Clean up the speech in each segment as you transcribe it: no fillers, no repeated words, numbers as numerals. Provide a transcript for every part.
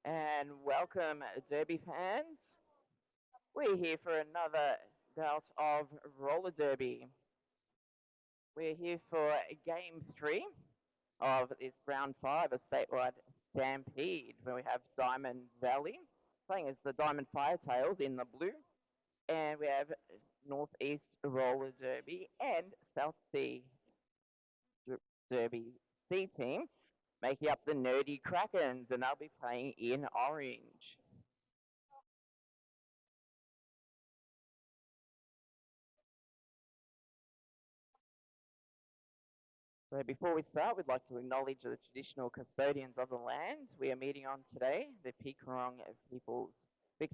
and welcome, Derby fans. We're here for another bout of roller derby. We're here for game 3 of this round 5 of statewide Stampede, where we have Diamond Valley playing as the Diamond Firetails in the blue, and we have Northeast Roller Derby and South Sea Derby C team making up the Nerdy Krakens, and they'll be playing in orange. So before we start, we'd like to acknowledge the traditional custodians of the land we are meeting on today, the Pikarong peoples. We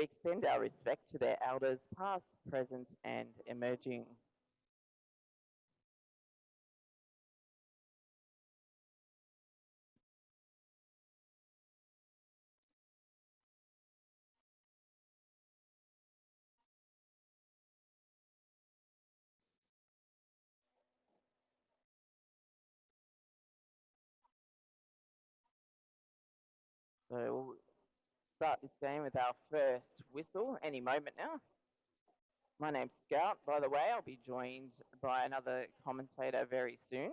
extend our respect to their elders, past, present, and emerging. So we'll start this game with our first whistle any moment now. My name's Scout, by the way. I'll be joined by another commentator very soon.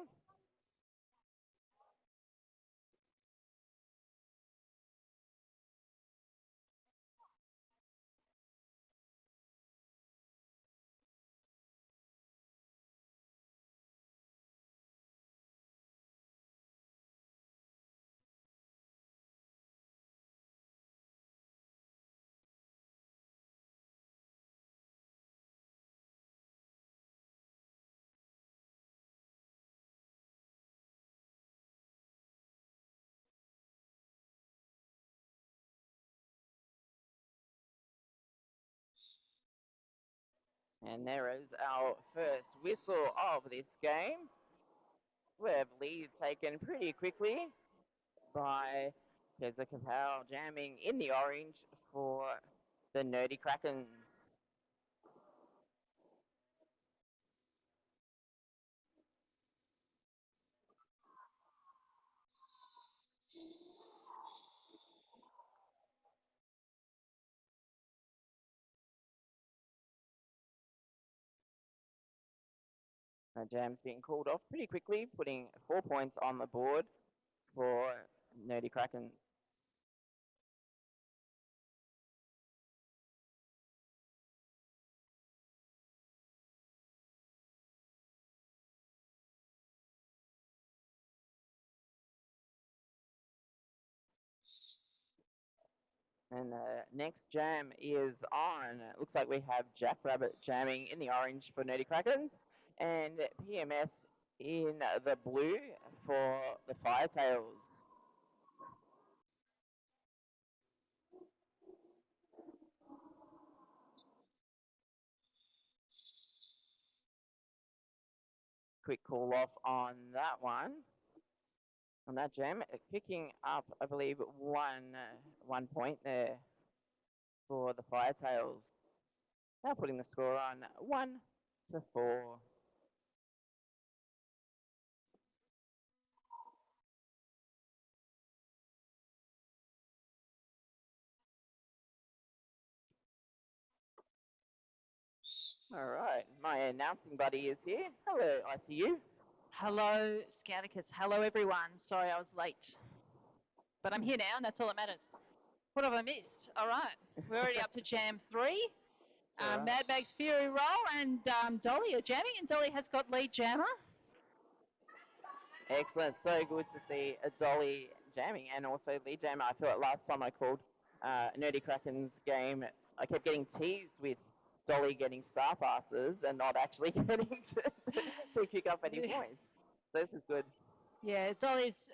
And there is our first whistle of this game. We have lead taken pretty quickly by Keza Kapow jamming in the orange for the Nerdy Krakens. The jam's being called off pretty quickly, putting 4 points on the board for Nerdy Krakens. And the next jam is on. It looks like we have Jackrabbit jamming in the orange for Nerdy Krakens and PMS in the blue for the Firetails. Quick call off on that one. On that jam, picking up, I believe, 1 point there for the Firetails. Now putting the score on 1-4. All right, my announcing buddy is here. Hello, I see you. Hello, Scouticus. Hello, everyone. Sorry I was late. But I'm here now, and that's all that matters. What have I missed? All right. We're already up to Jam 3. Right. Mad Max Fury Roll and Dolly are jamming, and Dolly has got lead jammer. Excellent. So good to see a Dolly jamming and also lead jammer. I feel like last time I called Nerdy Kraken's game, I kept getting teased with Dolly getting star passes and not actually getting to pick up any points. So this is good. Yeah, Dolly's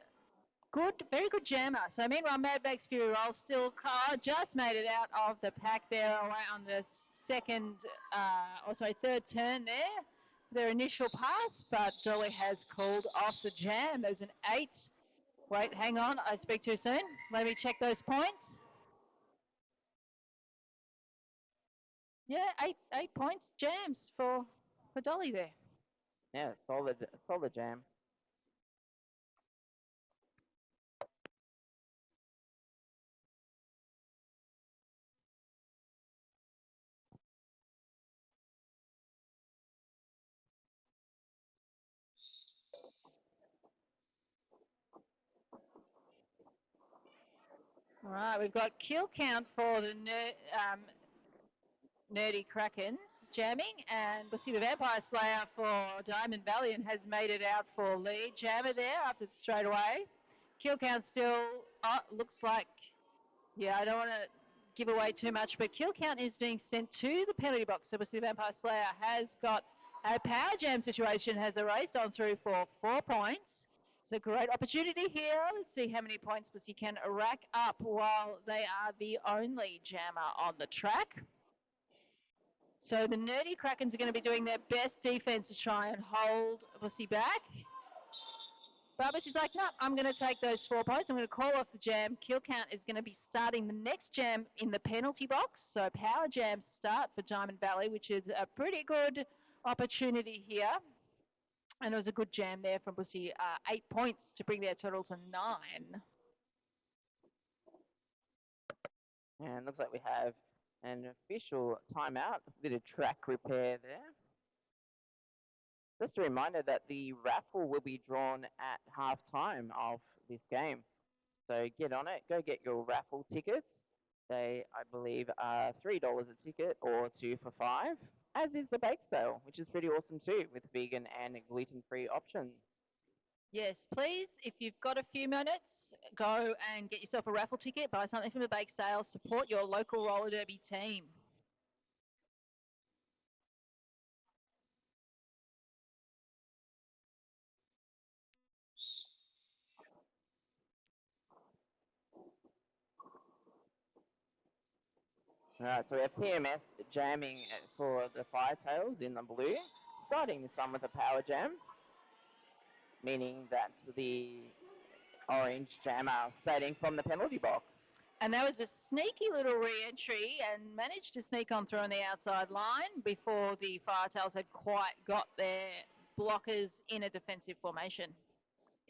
good, very good jammer. So meanwhile, Mad Max Fury Roll still just made it out of the pack there away on the third turn there. Their initial pass, but Dolly has called off the jam. There's an 8. Wait, hang on. I speak too soon. Let me check those points. Yeah, eight points jams for Dolly there. Yeah, solid jam. All right, we've got kill count for the nerdy Krakens jamming, and we'll see the Vampire Slayer for Diamond Valiant has made it out for lead jammer there after the straightaway. Kill count still looks like, yeah, I don't want to give away too much, but kill count is being sent to the penalty box. So we'll see the Vampire Slayer has got a power jam situation, has erased on through for 4 points. It's a great opportunity here. Let's see how many points Pussy can rack up while they are the only jammer on the track. So the nerdy Krakens are going to be doing their best defense to try and hold Pussy back. But Pussy's like, no, I'm going to take those 4 points. I'm going to call off the jam. Kill count is going to be starting the next jam in the penalty box. So power jam start for Diamond Valley, which is a pretty good opportunity here. And it was a good jam there from Pussy. 8 points to bring their total to 9. And looks like we have an official timeout, a bit of track repair there. Just a reminder that the raffle will be drawn at half time of this game. So get on it, go get your raffle tickets. They, I believe, are $3 a ticket or 2 for 5, as is the bake sale, which is pretty awesome too, with vegan and gluten-free options. Yes, please, if you've got a few minutes, go and get yourself a raffle ticket, buy something from the bake sale, support your local roller derby team. All right, so we have PMS jamming for the Firetails in the blue, starting this one with a power jam, meaning that the orange jammer starting from the penalty box. And that was a sneaky little re-entry and managed to sneak on through on the outside line before the Firetails had quite got their blockers in a defensive formation.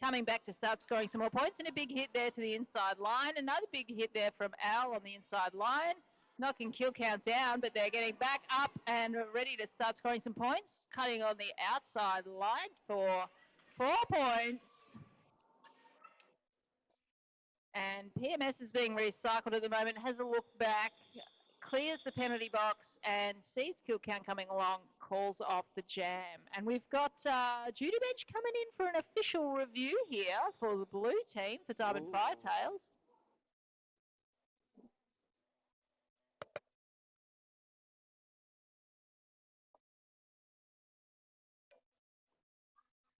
Coming back to start scoring some more points, and a big hit there to the inside line. Another big hit there from Al on the inside line, knocking kill count down, but they're getting back up and ready to start scoring some points. Cutting on the outside line for 4 points. And PMS is being recycled at the moment, has a look back, clears the penalty box and sees kill count coming along, calls off the jam. And we've got Judy Bench coming in for an official review here for the blue team for Diamond Firetails.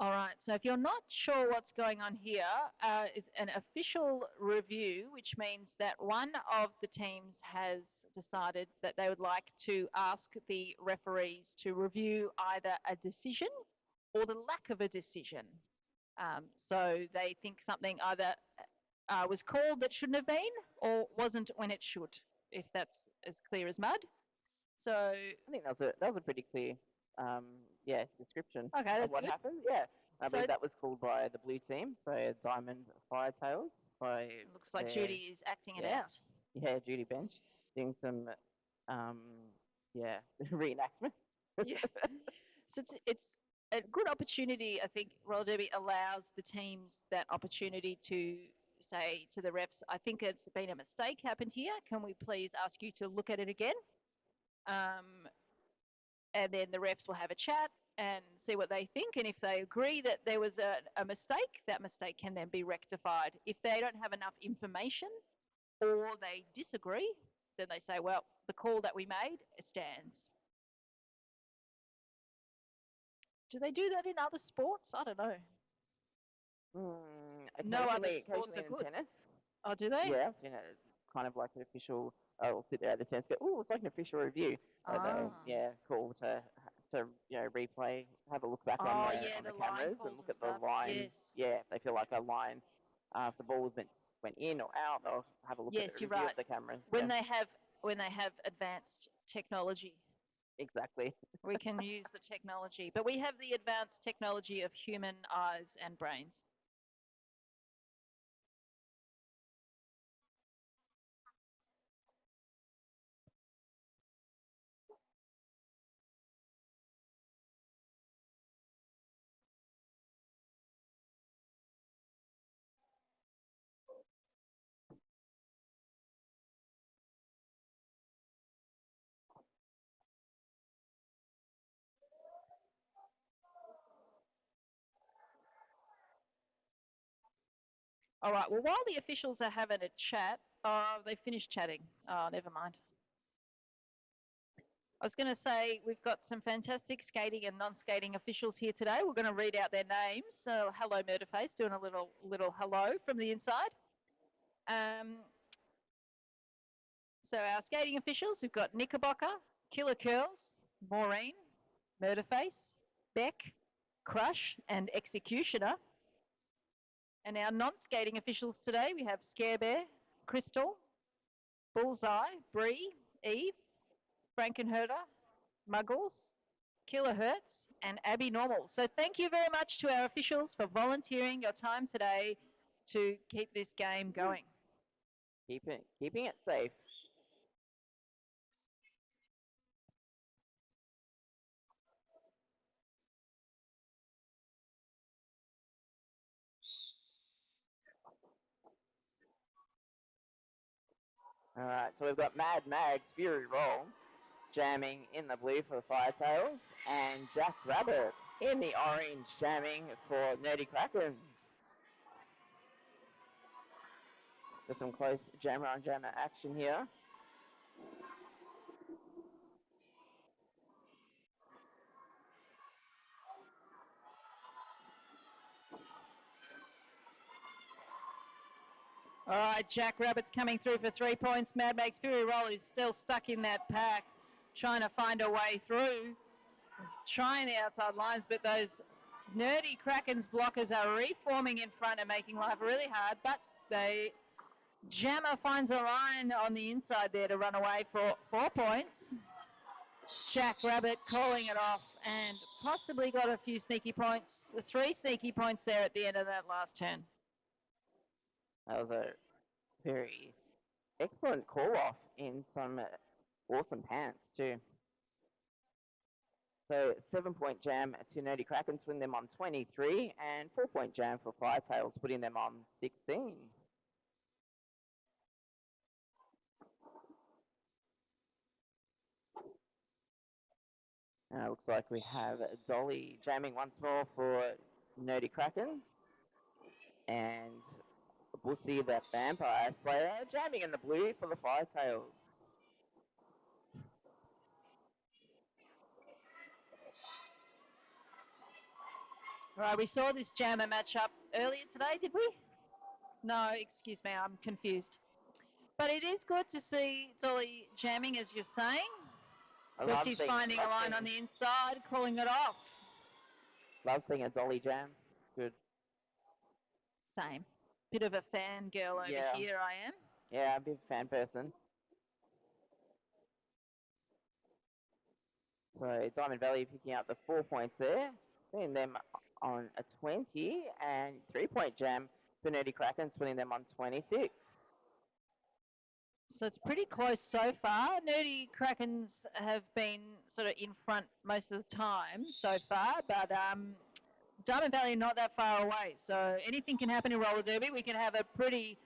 All right, so if you're not sure what's going on here, it's an official review, which means that one of the teams has decided that they would like to ask the referees to review either a decision or the lack of a decision. So they think something either was called that shouldn't have been or wasn't when it should, if that's as clear as mud. So I think that was a pretty clear, description okay, of what good. happened. Yeah, I So believe that was called by the blue team, so Diamond Firetails. By looks like Judy is acting it out. Yeah, Judy Bench doing some, um, reenactment. Yeah. So it's a good opportunity. I think roller derby allows the teams that opportunity to say to the refs, I think it's been a mistake happened here. Can we please ask you to look at it again? And then the refs will have a chat and see what they think. And if they agree that there was a mistake, that mistake can then be rectified. If they don't have enough information or they disagree, then they say, well, the call that we made stands. Do they do that in other sports? I don't know. No other sports are in good. tennis. Oh, do they? Yeah, I've seen it. Kind of like an official. I'll sit there at the tennis. Go, oh, it's like an official review. Ah. Cool to replay, have a look back on Oh, the yeah, on the the line cameras and calls look and at the stuff. line. Yes. Yeah, if they feel like a line, if the ball went in or out, they'll have a look at Yes, the you're review right. of the cameras. When Yeah, they have advanced technology, exactly. we can use the technology. But we have the advanced technology of human eyes and brains. All right. Well, while the officials are having a chat, they finished chatting. Oh, never mind. I was going to say we've got some fantastic skating and non-skating officials here today. We're going to read out their names. So, hello, Murderface, doing a little hello from the inside. So our skating officials, we've got Knickerbocker, Killer Curls, Maureen, Murderface, Beck, Crush, and Executioner. And our non-skating officials today, we have Scarebear, Crystal, Bullseye, Bree, Eve, Frankenherder, Muggles, Kilohertz, and Abby Normal. So thank you very much to our officials for volunteering your time today to keep this game going. Keeping it safe. All right, so we've got Mad Mag's Fury Roll jamming in the blue for the Firetails, and Jack Rabbit in the orange jamming for Nerdy Krakens. Got some close jammer on jammer action here. All right, Jack Rabbit's coming through for 3 points. Mad Max Fury Roll is still stuck in that pack, trying to find a way through, trying the outside lines, but those nerdy Krakens blockers are reforming in front and making life really hard, but Jammer finds a line on the inside there to run away for 4 points. Jack Rabbit calling it off and possibly got a few sneaky points, 3 sneaky points there at the end of that last turn. That was a very excellent call off in some awesome pants too. So 7-point jam to Nerdy Krakens, putting them on 23, and 4-point jam for Firetails, putting them on 16. Looks like we have Dolly jamming once more for Nerdy Krakens, and Bussy, the Vampire Slayer, jamming in the blue for the Firetails. Right, we saw this jammer matchup earlier today, did we? No, excuse me, I'm confused. But it is good to see Dolly jamming, as you're saying. Bussy's finding a line on the inside, calling it off. Love seeing a Dolly jam. Good. Same. Bit of a fangirl over here, I am. Yeah, a big fan person. So Diamond Valley picking up the 4 points there, putting them on a 20, and 3-point jam for Nerdy Krakens, putting them on 26. So it's pretty close so far. Nerdy Krakens have been sort of in front most of the time so far, but Diamond Valley not that far away. So anything can happen in roller derby. We can have a pretty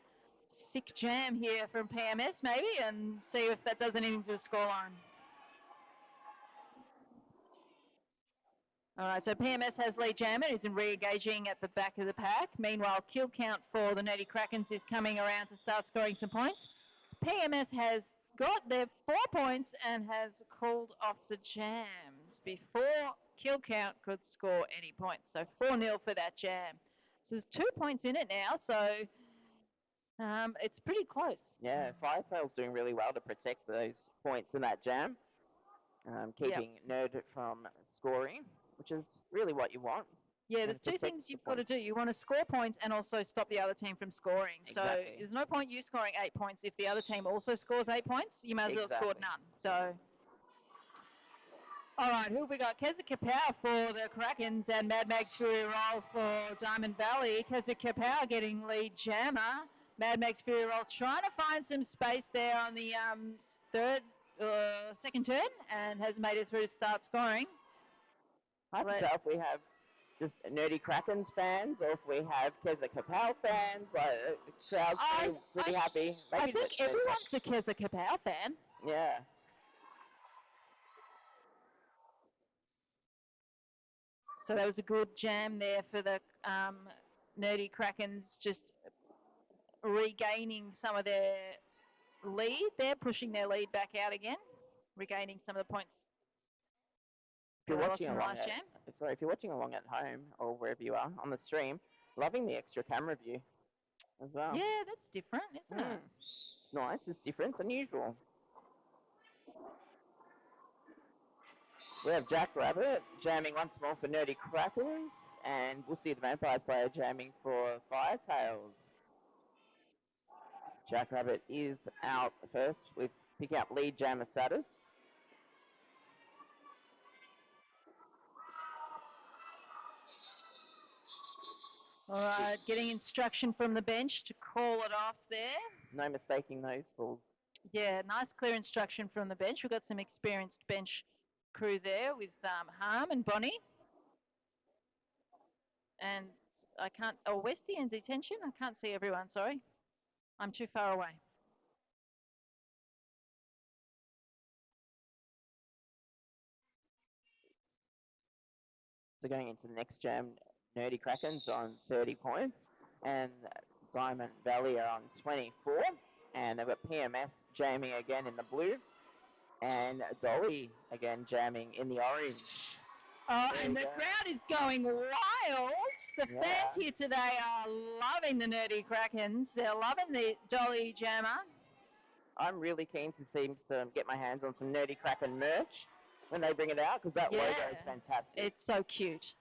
sick jam here from PMS maybe and see if that does anything to the scoreline. All right, so PMS has lead jammer, is re-engaging at the back of the pack. Meanwhile, kill count for the Nerdy Krakens is coming around to start scoring some points. PMS has got their 4 points and has called off the jams before kill count could score any points. So 4-0 for that jam. So there's 2 points in it now, so it's pretty close. Yeah, Firetail's doing really well to protect those points in that jam, keeping Nerd from scoring, which is really what you want. Yeah, there's 2 things you've got to do. You want to score points and also stop the other team from scoring. Exactly. So there's no point you scoring 8 points if the other team also scores 8 points. You might as well have scored none. So, all right, who have we got? Keza Kapow for the Krakens and Mad Max Fury Roll for Diamond Valley. Keza Kapow getting lead jammer. Mad Max Fury Roll trying to find some space there on the second turn and has made it through to start scoring. Hard to tell if we have just Nerdy Krakens fans or if we have Keza Kapow fans. The crowd's pretty happy. Maybe I think everyone's a Keza Kapow fan. Yeah. So that was a good jam there for the Nerdy Krakens, just regaining some of their lead. They're pushing their lead back out again, regaining some of the points If you're that they lost watching in the along last at, jam. sorry, if you're watching along at home or wherever you are on the stream, loving the extra camera view as well. Yeah, that's different, isn't it? It's nice. It's different. It's unusual. We have Jack Rabbit jamming once more for Nerdy Krakens, and we'll see the Vampire Slayer jamming for Firetails. Jack Rabbit is out first with picking up lead jammer status. All right, getting instruction from the bench to call it off there. No mistaking those balls. Yeah, nice clear instruction from the bench. We've got some experienced bench crew there with Harm and Bonnie. And I can't, oh, Westy in detention? I can't see everyone, sorry. I'm too far away. So going into the next jam, Nerdy Krakens on 30 points, and Diamond Valley are on 24, and they've got PMS jamming again in the blue, and Dolly again jamming in the orange. Oh, and the crowd is going wild. The fans here today are loving the Nerdy Krakens. They're loving the Dolly Jammer. I'm really keen to see some, get my hands on some Nerdy Kraken merch when they bring it out, because that logo is fantastic. It's so cute.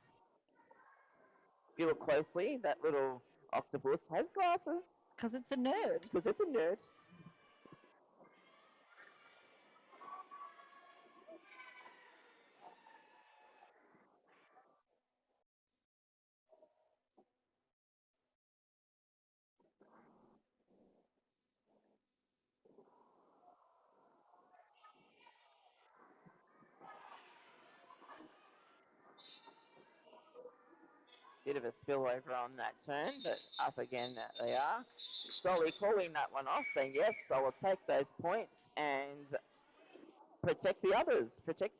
If you look closely, that little octopus has glasses. Because it's a nerd. Because it's a nerd. Bit of a spillover on that turn, but up again they are. Dolly calling that one off, saying, yes, I will take those points and protect the others, protect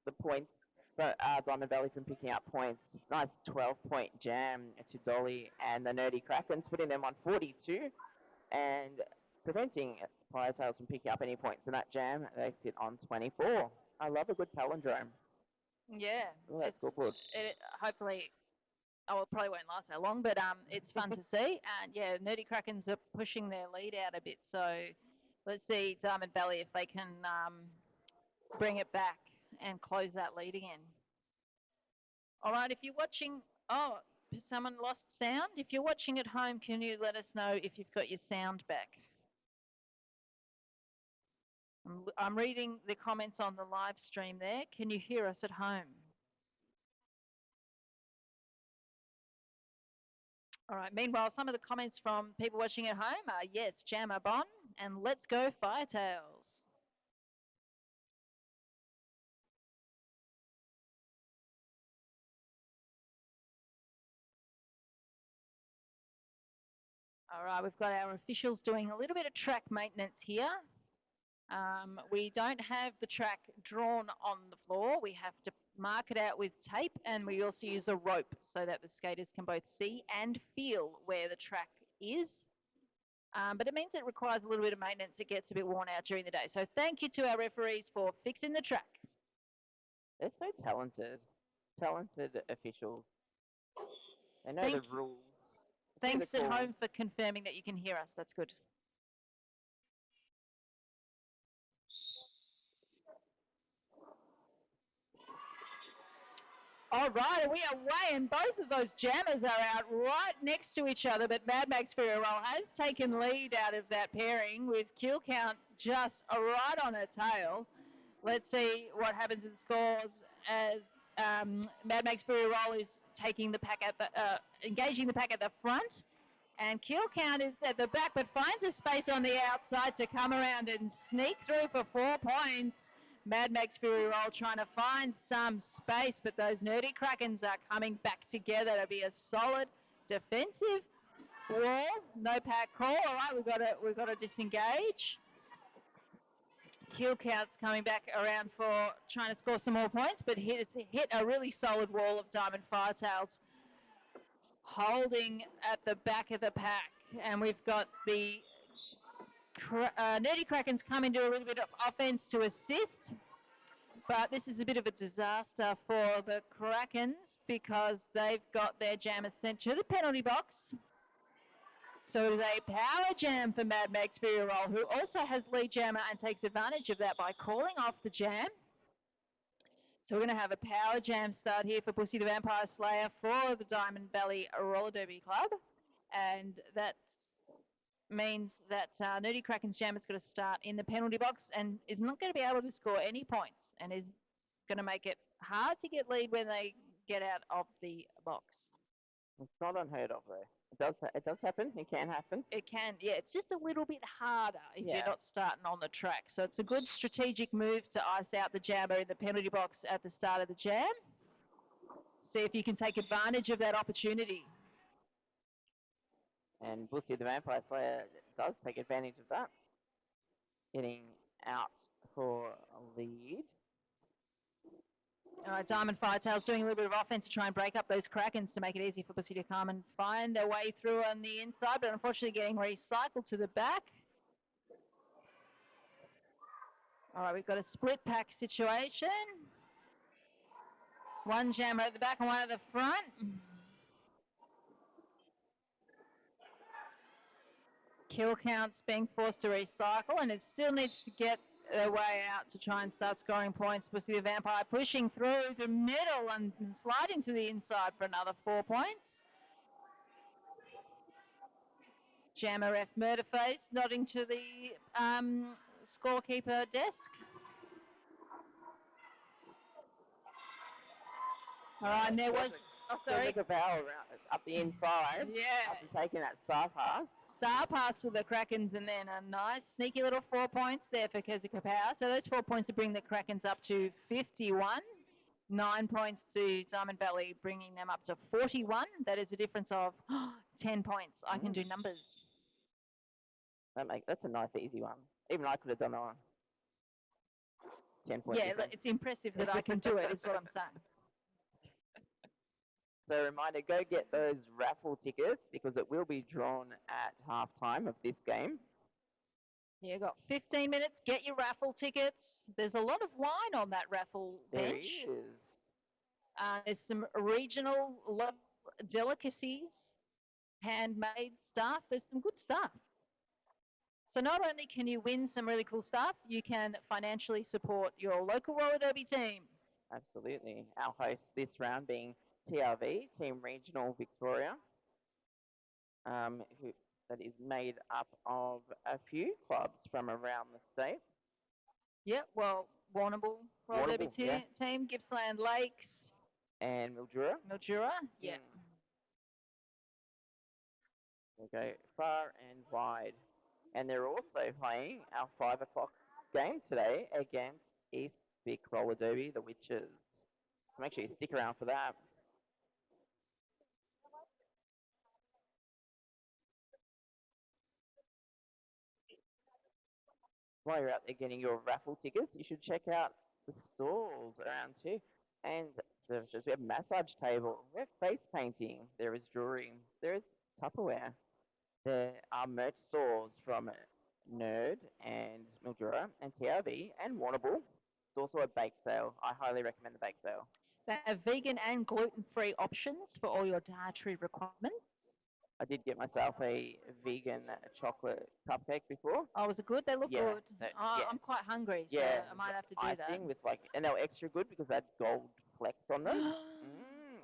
the points for Diamond Valley from picking up points. Nice 12-point jam to Dolly and the Nerdy Krakens, putting them on 42 and preventing Firetails from picking up any points in that jam. They sit on 24. I love a good palindrome. Yeah. Oh, that's good. Hopefully, oh, it probably won't last that long, but it's fun to see. And yeah, Nerdy Krakens are pushing their lead out a bit. So let's see Diamond Valley if they can bring it back and close that lead again. All right, if you're watching, oh, someone lost sound. If you're watching at home, can you let us know if you've got your sound back? I'm reading the comments on the live stream there. Can you hear us at home? All right, meanwhile, some of the comments from people watching at home are, yes, Jammer Bon, and let's go Firetails. All right, we've got our officials doing a little bit of track maintenance here. We don't have the track drawn on the floor. We have to mark it out with tape, and we also use a rope so that the skaters can both see and feel where the track is. But it means it requires a little bit of maintenance. It gets a bit worn out during the day. So thank you to our referees for fixing the track. They're so talented officials. They know the rules. Thanks at home for confirming that you can hear us. That's good. All right, we are away, and both of those jammers are out right next to each other, but Mad Max Furious has taken lead out of that pairing with kill count just right on her tail. Let's see what happens in scores as Mad Max Furious is taking the pack at the, engaging the pack at the front, and kill count is at the back, but finds a space on the outside to come around and sneak through for 4 points. Mad Max Fury Roll trying to find some space, but those Nerdy Krakens are coming back together to be a solid defensive wall. No pack call. All right, we've got to disengage. Kill count's coming back around for trying to score some more points, but hit a really solid wall of Diamond Firetails, holding at the back of the pack. And we've got the Nerdy Krakens coming to a little bit of offense to assist. But this is a bit of a disaster for the Krakens because they've got their jammer sent to the penalty box. So it is a power jam for Mad Max Roll, who also has lead jammer and takes advantage of that by calling off the jam. So we're going to have a power jam start here for Bussy the Vampire Slayer for the Diamond Valley Roller Derby Club. And that means that Nerdy Kraken's jam is going to start in the penalty box and is not going to be able to score any points and is going to make it hard to get lead when they get out of the box. It's not unheard of though. It does happen. It can happen. It can, yeah. It's just a little bit harder if Yeah. you're not starting on the track. So it's a good strategic move to ice out the jammer in the penalty box at the start of the jam. See if you can take advantage of that opportunity. And Bussy the Vampire Slayer does take advantage of that. Getting out for a lead. All right, Diamond Firetail's doing a little bit of offense to try and break up those Krakens to make it easy for Bussy to come and find their way through on the inside, but unfortunately getting recycled to the back. All right, we've got a split pack situation. One jammer at the back and one at the front. Kill counts being forced to recycle, and it still needs to get their way out to try and start scoring points. Bussy the Vampire pushing through the middle and sliding to the inside for another 4 points. Jammer F Murderface nodding to the scorekeeper desk. All right, and there was... Oh, sorry. There's like a barrel up the inside. Yeah. After taking that star pass. Star pass for the Krakens, and then a nice sneaky little 4 points there for Kezuka Power. So those 4 points to bring the Krakens up to 51. 9 points to Diamond Valley, bringing them up to 41. That is a difference of 10 points. I can do numbers. That's a nice easy one. Even I could have done that one. 10 points. Yeah, it's impressive that I can do it, is what I'm saying. So reminder, go get those raffle tickets because it will be drawn at halftime of this game. Yeah, got 15 minutes. Get your raffle tickets. There's a lot of wine on that raffle bench. There is. There's some regional local delicacies, handmade stuff. There's some good stuff. So not only can you win some really cool stuff, you can financially support your local roller derby team. Absolutely. Our host this round being TRV, Team Regional Victoria, that is made up of a few clubs from around the state. Yep, well, Warrnambool roller derby team, Gippsland Lakes. And Mildura. Mildura, yeah. They go far and wide. And they're also playing our 5 o'clock game today against East Vic Roller Derby, the Witches. So make sure you stick around for that. While you're out there getting your raffle tickets, you should check out the stalls around too. And services, we have massage table, we have face painting, there is jewelry, there is Tupperware. There are merch stores from Nerd and Mildura and TRV and Warrnambool. It's also a bake sale. I highly recommend the bake sale. They have vegan and gluten-free options for all your dietary requirements. I did get myself a vegan chocolate cupcake before. Oh, was it good? They look good. I'm quite hungry, so I might have to do that. With and they were extra good because they had gold flecks on them.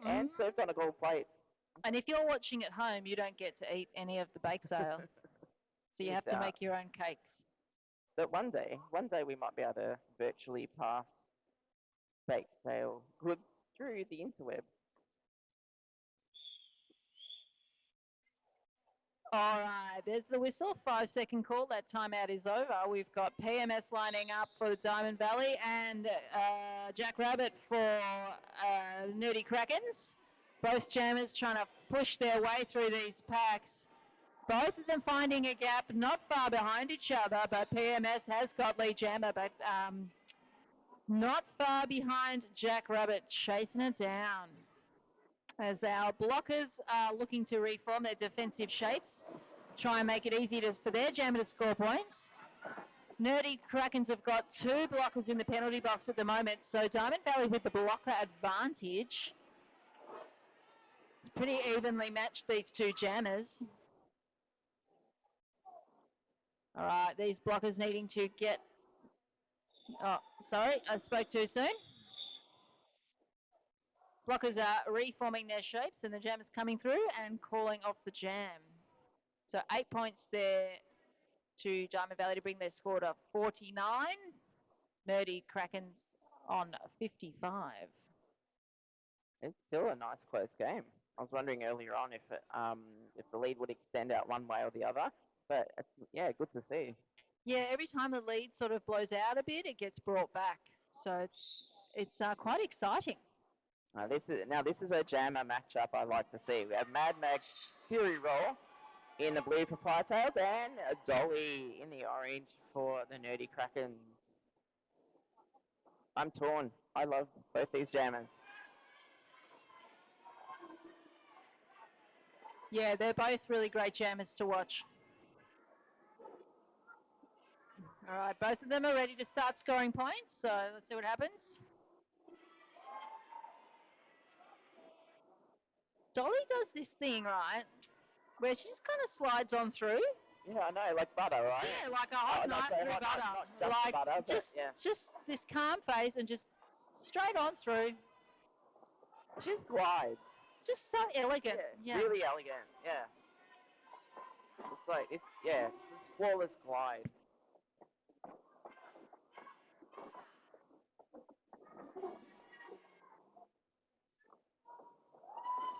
And served on a gold plate. And if you're watching at home, you don't get to eat any of the bake sale. So you have to make your own cakes. But one day we might be able to virtually pass bake sale goods through the interweb. All right, there's the whistle. 5-second call. That timeout is over. We've got PMS lining up for the Diamond Valley and Jack Rabbit for Nerdy Krakens. Both jammers trying to push their way through these packs. Both of them finding a gap not far behind each other, but PMS has got lead jammer, but not far behind Jack Rabbit, chasing it down. As our blockers are looking to reform their defensive shapes. try and make it easy for their jammer to score points. Nerdy Krakens have got 2 blockers in the penalty box at the moment, so Diamond Valley with the blocker advantage. It's pretty evenly matched, these 2 jammers. All right, these blockers needing to get... Oh, sorry, I spoke too soon. Blockers are reforming their shapes and the jammers coming through and calling off the jam. So 8 points there to Diamond Valley to bring their score to 49. Nerdy Krakens on 55. It's still a nice close game. I was wondering earlier on if the lead would extend out one way or the other, but yeah, good to see. Yeah, every time the lead sort of blows out a bit, it gets brought back. So it's quite exciting. This is a jammer matchup I like to see. We have Mad Max Fury Roll in the blue for Firetails and a Dolly in the orange for the Nerdy Krakens. I'm torn. I love both these jammers. Yeah, they're both really great jammers to watch. All right, both of them are ready to start scoring points, so let's see what happens. Dolly does this thing, right, where she just kind of slides on through. Yeah, I know, like butter, right? Yeah, like a hot knife through butter. Not just like butter, just this calm face and just straight on through. She's glide. Just so elegant. Yeah. Really elegant. Yeah. It's a flawless glide.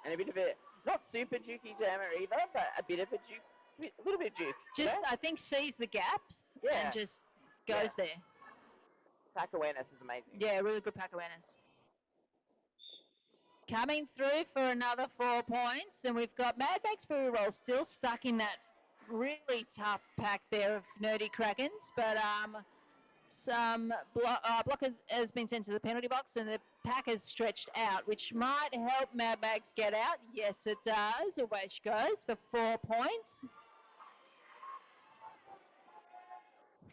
And a bit of it, not super jukey jammer either, but a bit of a little bit juke. Just, I think, sees the gaps and just goes there. Pack awareness is amazing. Yeah, really good pack awareness. Coming through for another 4 points, and we've got Mad Max Fury Roll still stuck in that really tough pack there of Nerdy Krakens, but some block has been sent to the penalty box and the pack has stretched out, which might help Mad Max get out. Yes, it does. Away she goes for 4 points.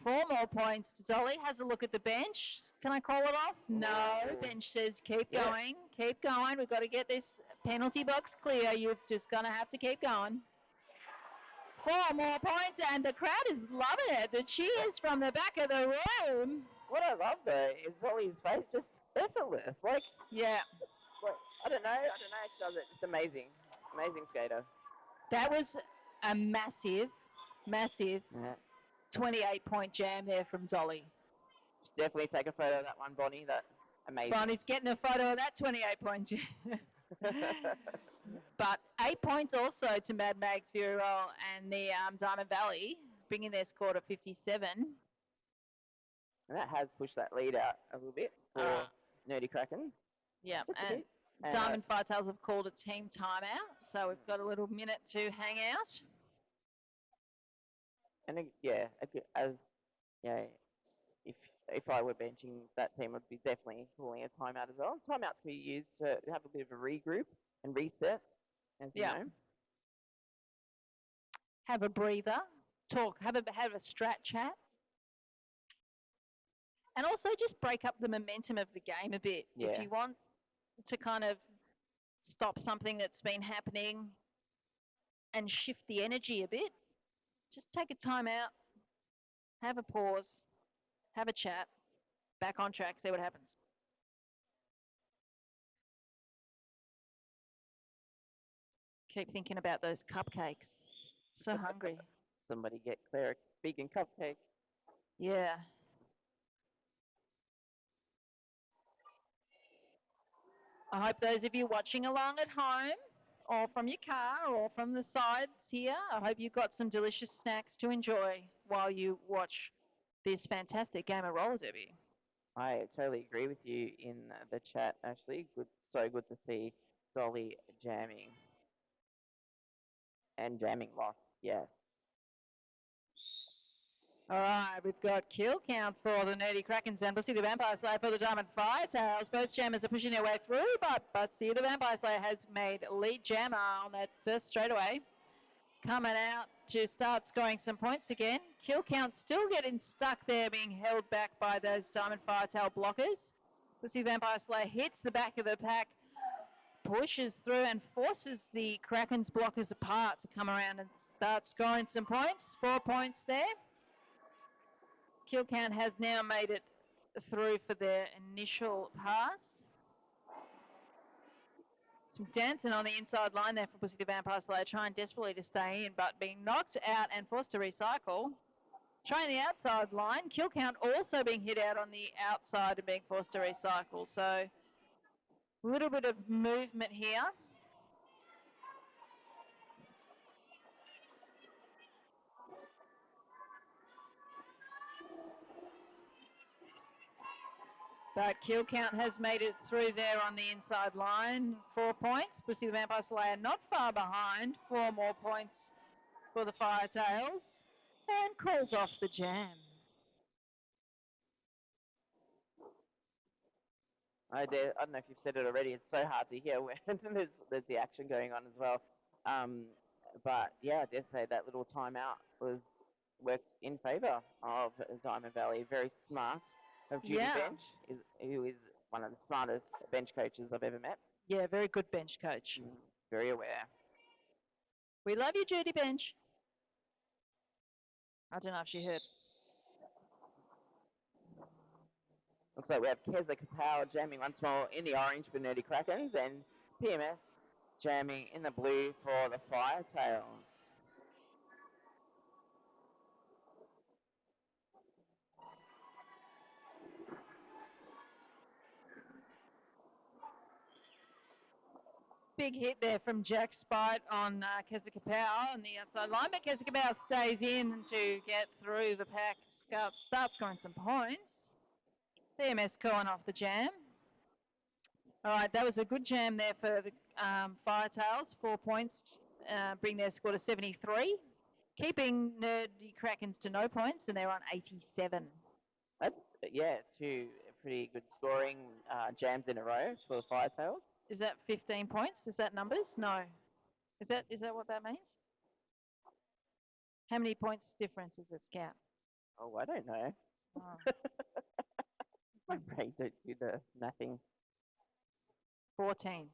4 more points to Dolly. Has a look at the bench. Can I call it off? No. Bench says keep going. Keep going. We've got to get this penalty box clear. You're just going to have to keep going. 4 more points, and the crowd is loving it. The cheers from the back of the room. What I love though is Dolly's face just effortless. Like, yeah. Like, I don't know. She does it. Just amazing skater. That was a massive 28-point jam there from Dolly. Definitely take a photo of that one, Bonnie. That amazing. Bonnie's getting a photo of that 28-point jam. But 8 points also to Mad Max Fury Roll and the Diamond Valley, bringing their score to 57. And that has pushed that lead out a little bit for Nerdy Kraken. Yeah, and Diamond Firetails have called a team timeout, so we've got a little minute to hang out. And if I were benching, that team would be definitely calling a timeout as well. Timeouts can be used to have a bit of a regroup and reset, as you know. Have a breather, talk, have a strat chat. And also just break up the momentum of the game a bit. Yeah. If you want to kind of stop something that's been happening and shift the energy a bit, just take a time out, have a pause, have a chat, back on track, see what happens. Keep thinking about those cupcakes. So hungry. Somebody get Claire a vegan cupcake. Yeah. I hope those of you watching along at home or from your car or from the sides here, I hope you've got some delicious snacks to enjoy while you watch this fantastic game of roller derby. I totally agree with you in the chat, Ashley. So good to see Dolly jamming. And jamming lock, yeah. All right, we've got kill count for the Nerdy Krakens and Bussy the Vampire Slayer for the Diamond Firetails. Both jammers are pushing their way through, but Bussy the Vampire Slayer has made lead jammer on that first straightaway. coming out to start scoring some points again. Kill count still getting stuck there, being held back by those Diamond Firetail blockers. We'll see Vampire Slayer hits the back of the pack, pushes through and forces the Krakens blockers apart to come around and start scoring some points. 4 points there. Kill count has now made it through for their initial pass. Some dancing on the inside line there for Pussy the Vampire Slayer, trying desperately to stay in, but being knocked out and forced to recycle. Trying the outside line, kill count also being hit out on the outside and being forced to recycle. So a little bit of movement here. But kill count has made it through there on the inside line. 4 points. Pussy the Vampire Slayer not far behind. 4 more points for the Firetails. And calls off the jam. I don't know if you've said it already. It's so hard to hear when there's the action going on as well. But yeah, I dare say that little timeout worked in favour of Diamond Valley. Very smart of Judy Bench, who is one of the smartest bench coaches I've ever met. Yeah, very good bench coach. Very aware. We love you, Judy Bench. I don't know if she heard. Looks like we have Keza Kapow jamming once more in the orange for Nerdy Krakens and PMS jamming in the blue for the Firetails. Big hit there from Jack Spite on Keza Kapow on the outside line, but Keza Kapow stays in to get through the pack, starts scoring some points. PMS calling off the jam. All right, that was a good jam there for the Firetails. 4 points, bring their score to 73. Keeping Nerdy Krakens to no points, and they're on 87. That's, yeah, 2 pretty good scoring jams in a row for the Firetails. Is that 15 points? Is that numbers? No. Is that what that means? How many points difference is it, Scout? Oh, I don't know. Oh. My brain don't do the nothing. 14.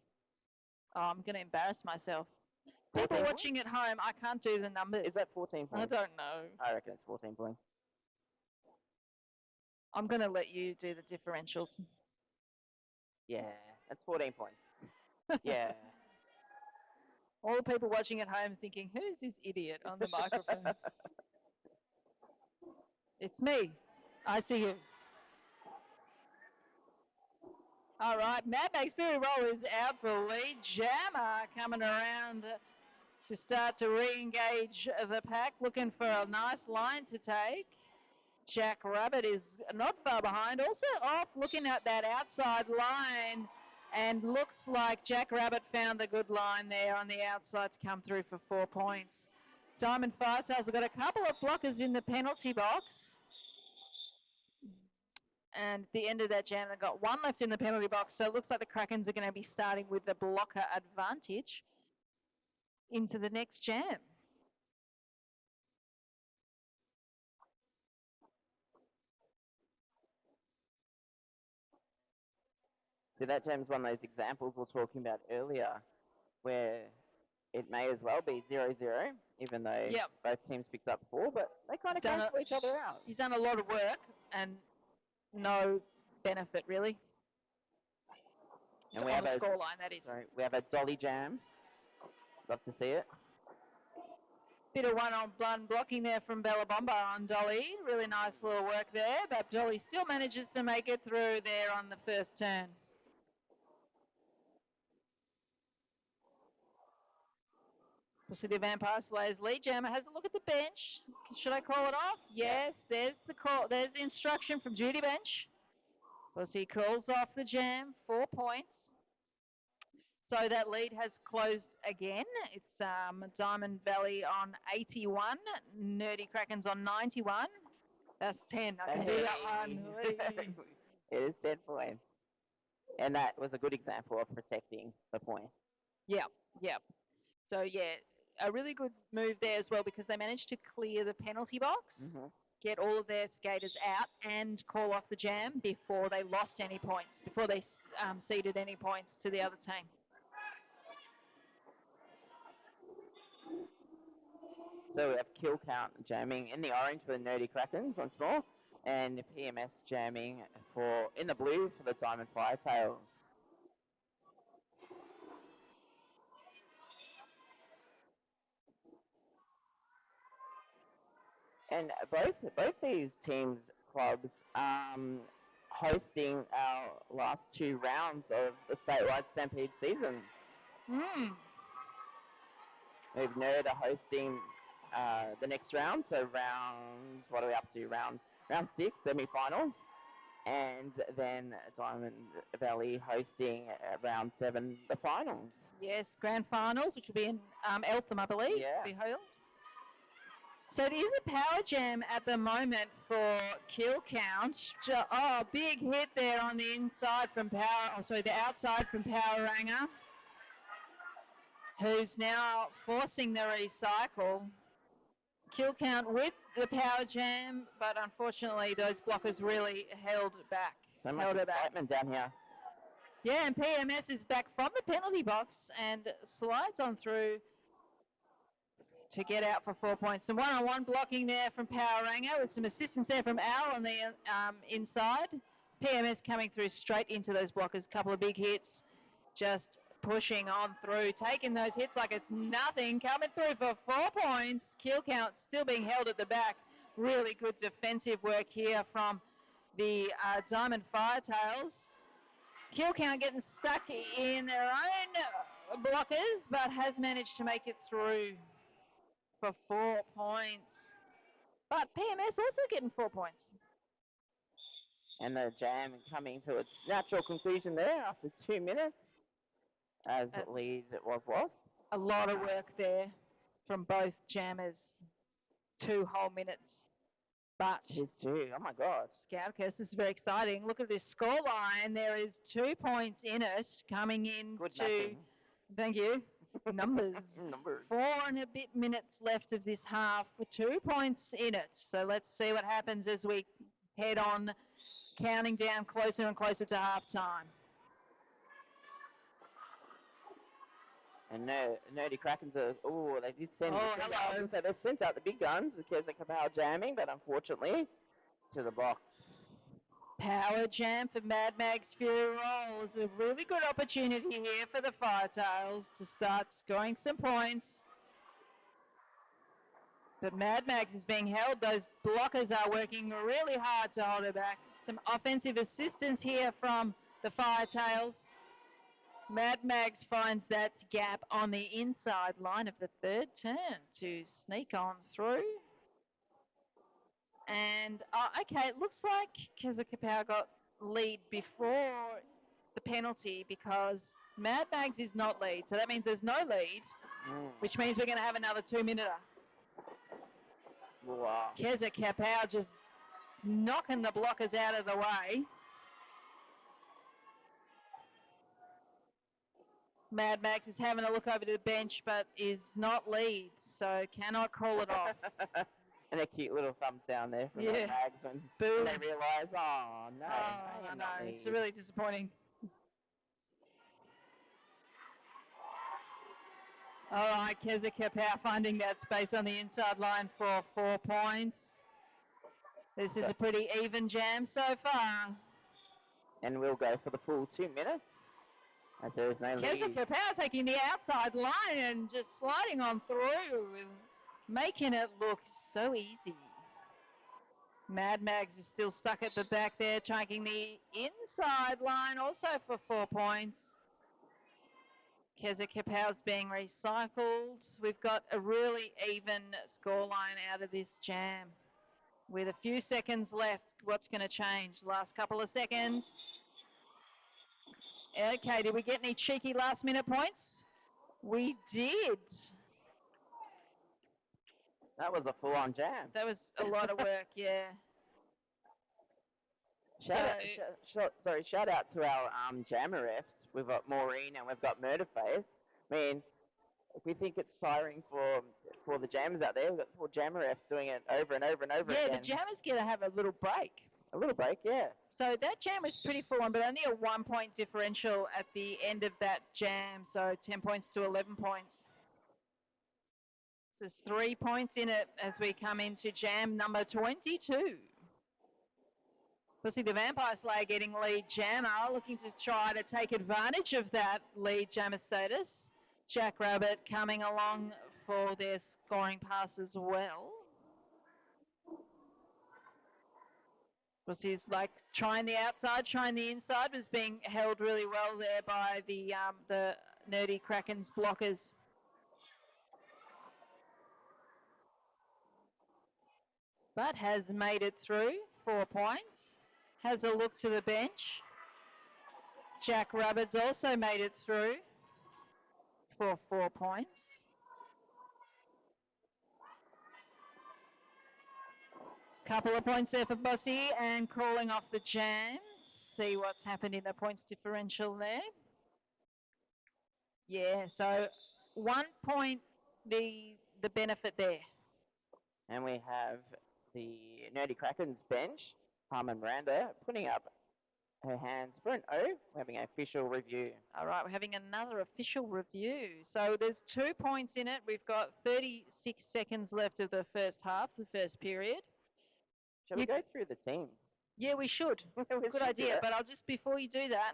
Oh, I'm going to embarrass myself. People watching at home, I can't do the numbers. Is that 14 points? I don't know. I reckon it's 14 points. I'm going to let you do the differentials. Yeah, that's 14 points. Yeah. All the people watching at home thinking, who's this idiot on the microphone? It's me. I see you. All right, Mad Max Fury Roll is out for lead. Jammer coming around to start to re-engage the pack, looking for a nice line to take. Jack Rabbit is not far behind, also off looking at that outside line, and looks like Jack Rabbit found the good line there on the outside to come through for 4 points. Diamond Firetails have got a couple of blockers in the penalty box. And at the end of that jam, they've got 1 left in the penalty box, so it looks like the Krakens are going to be starting with the blocker advantage into the next jam. So that jam's one of those examples we were talking about earlier, where it may as well be 0-0, even though both teams picked up 4, but they kind of cancel each other out. You've done a lot of work and no benefit, really. And we have a scoreline, that is. Sorry, we have a dolly jam. Love to see it. Bit of one-on-one blocking there from Bella Bomba on Dolly. Really nice little work there, but Dolly still manages to make it through there on the first turn. We'll see the Vampire Slayer's lead jammer has a look at the bench. Should I call it off? Yes, there's the call. There's the instruction from Judy Bench. We'll see calls off the jam, 4 points. So that lead has closed again. It's Diamond Valley on 81, Nerdy Krakens on 91. That's 10. I can do that one. It is 10 points. And that was a good example of protecting the point. Yep. So, yeah, a really good move there as well because they managed to clear the penalty box, get all of their skaters out, and call off the jam before they lost any points, before they ceded any points to the other team. So we have kill count jamming in the orange for the Nerdy Krakens once more, and PMS jamming in the blue for the Diamond Firetails. And both these teams clubs hosting our last two rounds of the statewide Stampede season. We've Nerd are hosting the next round, so what are we up to? Round 6 semi-finals, and then Diamond Valley hosting round 7 the finals. Yes, grand finals, which will be in Eltham, I believe. Yeah. Be held. So it is a power jam at the moment for kill count. Oh, big hit there on the inside from Power. Oh, sorry, the outside from Power Ranger, who's now forcing the recycle. Kill count with the power jam, but unfortunately those blockers really held back. So much excitement down here. Yeah, and PMS is back from the penalty box and slides on through to get out for 4 points. Some one-on-one blocking there from Power Ranger with some assistance there from Al on the inside. PMS coming through straight into those blockers. Couple of big hits, just pushing on through, taking those hits like it's nothing, coming through for 4 points. Kill count still being held at the back. Really good defensive work here from the Diamond Firetails. Kill count getting stuck in their own blockers, but has managed to make it through for 4 points. But PMS also getting 4 points. And the jam coming to its natural conclusion there after 2 minutes as the lead was lost. A lot of work there from both jammers. 2 whole minutes. But Cheers too. Oh my God. Scoutcast, this is very exciting. Look at this scoreline. There is 2 points in it coming in. Good mapping. Thank you. Numbers. 4 and a bit minutes left of this half with 2 points in it. So let's see what happens as we head on, counting down closer and closer to half time. And Nerdy Krakens they did send. Hello. So they've sent out the big guns because they Kapow jamming, but unfortunately to the box. Power jam for Mad Mag's Fury Roll is a really good opportunity here for the Firetails to start scoring some points. But Mad Mags is being held. Those blockers are working really hard to hold it back. Some offensive assistance here from the Firetails. Mad Mags finds that gap on the inside line of the third turn to sneak on through. And, okay, it looks like Keza Kapow got lead before the penalty because Mad Mags is not lead. So that means there's no lead, which means we're going to have another 2-minuter. Wow. Keza Kapow just knocking the blockers out of the way. Mad Max is having a look over to the bench, but is not lead, so cannot call it off. And a cute little thumbs down there from Mad Mags when they realise, no, it's really disappointing. All right, Keza Kapow finding that space on the inside line for 4 points. This is a pretty even jam so far. And we'll go for the full 2 minutes. As there is no lead. Keza Kapow taking the outside line and just sliding on through, making it look so easy. Mad Mags is still stuck at the back there, taking the inside line also for 4 points. Keza Kapow's being recycled. We've got a really even scoreline out of this jam. With a few seconds left, what's going to change? Last couple of seconds. Okay, did we get any cheeky last-minute points? We did. That was a full-on jam. That was a lot of work, yeah. Shout out to our jammer refs. We've got Maureen and we've got Murderface. I mean, if we think it's tiring for the jammers out there, we've got four jammer refs doing it over and over and over Yeah, again. the jammers get to have a little break. A little break, yeah. So that jam was pretty full on, but only a 1 point differential at the end of that jam. So 10 points to 11 points. There's 3 points in it as we come into jam number 22. Obviously, the Vampire Slayer getting lead jammer, looking to try to take advantage of that lead jammer status. Jackrabbit coming along for their scoring pass as well. He's like trying the outside, trying the inside, was being held really well there by the nerdy Krakens blockers. But has made it through, 4 points. Has a look to the bench. Jackrabbit's also made it through for 4 points. Couple of points there for Bossy and calling off the jam. See what's happened in the points differential there. Yeah, so 1 point the benefit there. And we have the Nerdy Krakens bench, Harmon Miranda, putting up her hands for an O. We're having an official review. All right, we're having another official review. So there's 2 points in it. We've got 36 seconds left of the first half, the first period. Shall we go through the teams? Yeah, we should. We Good should do idea. that. But I'll just, before you do that,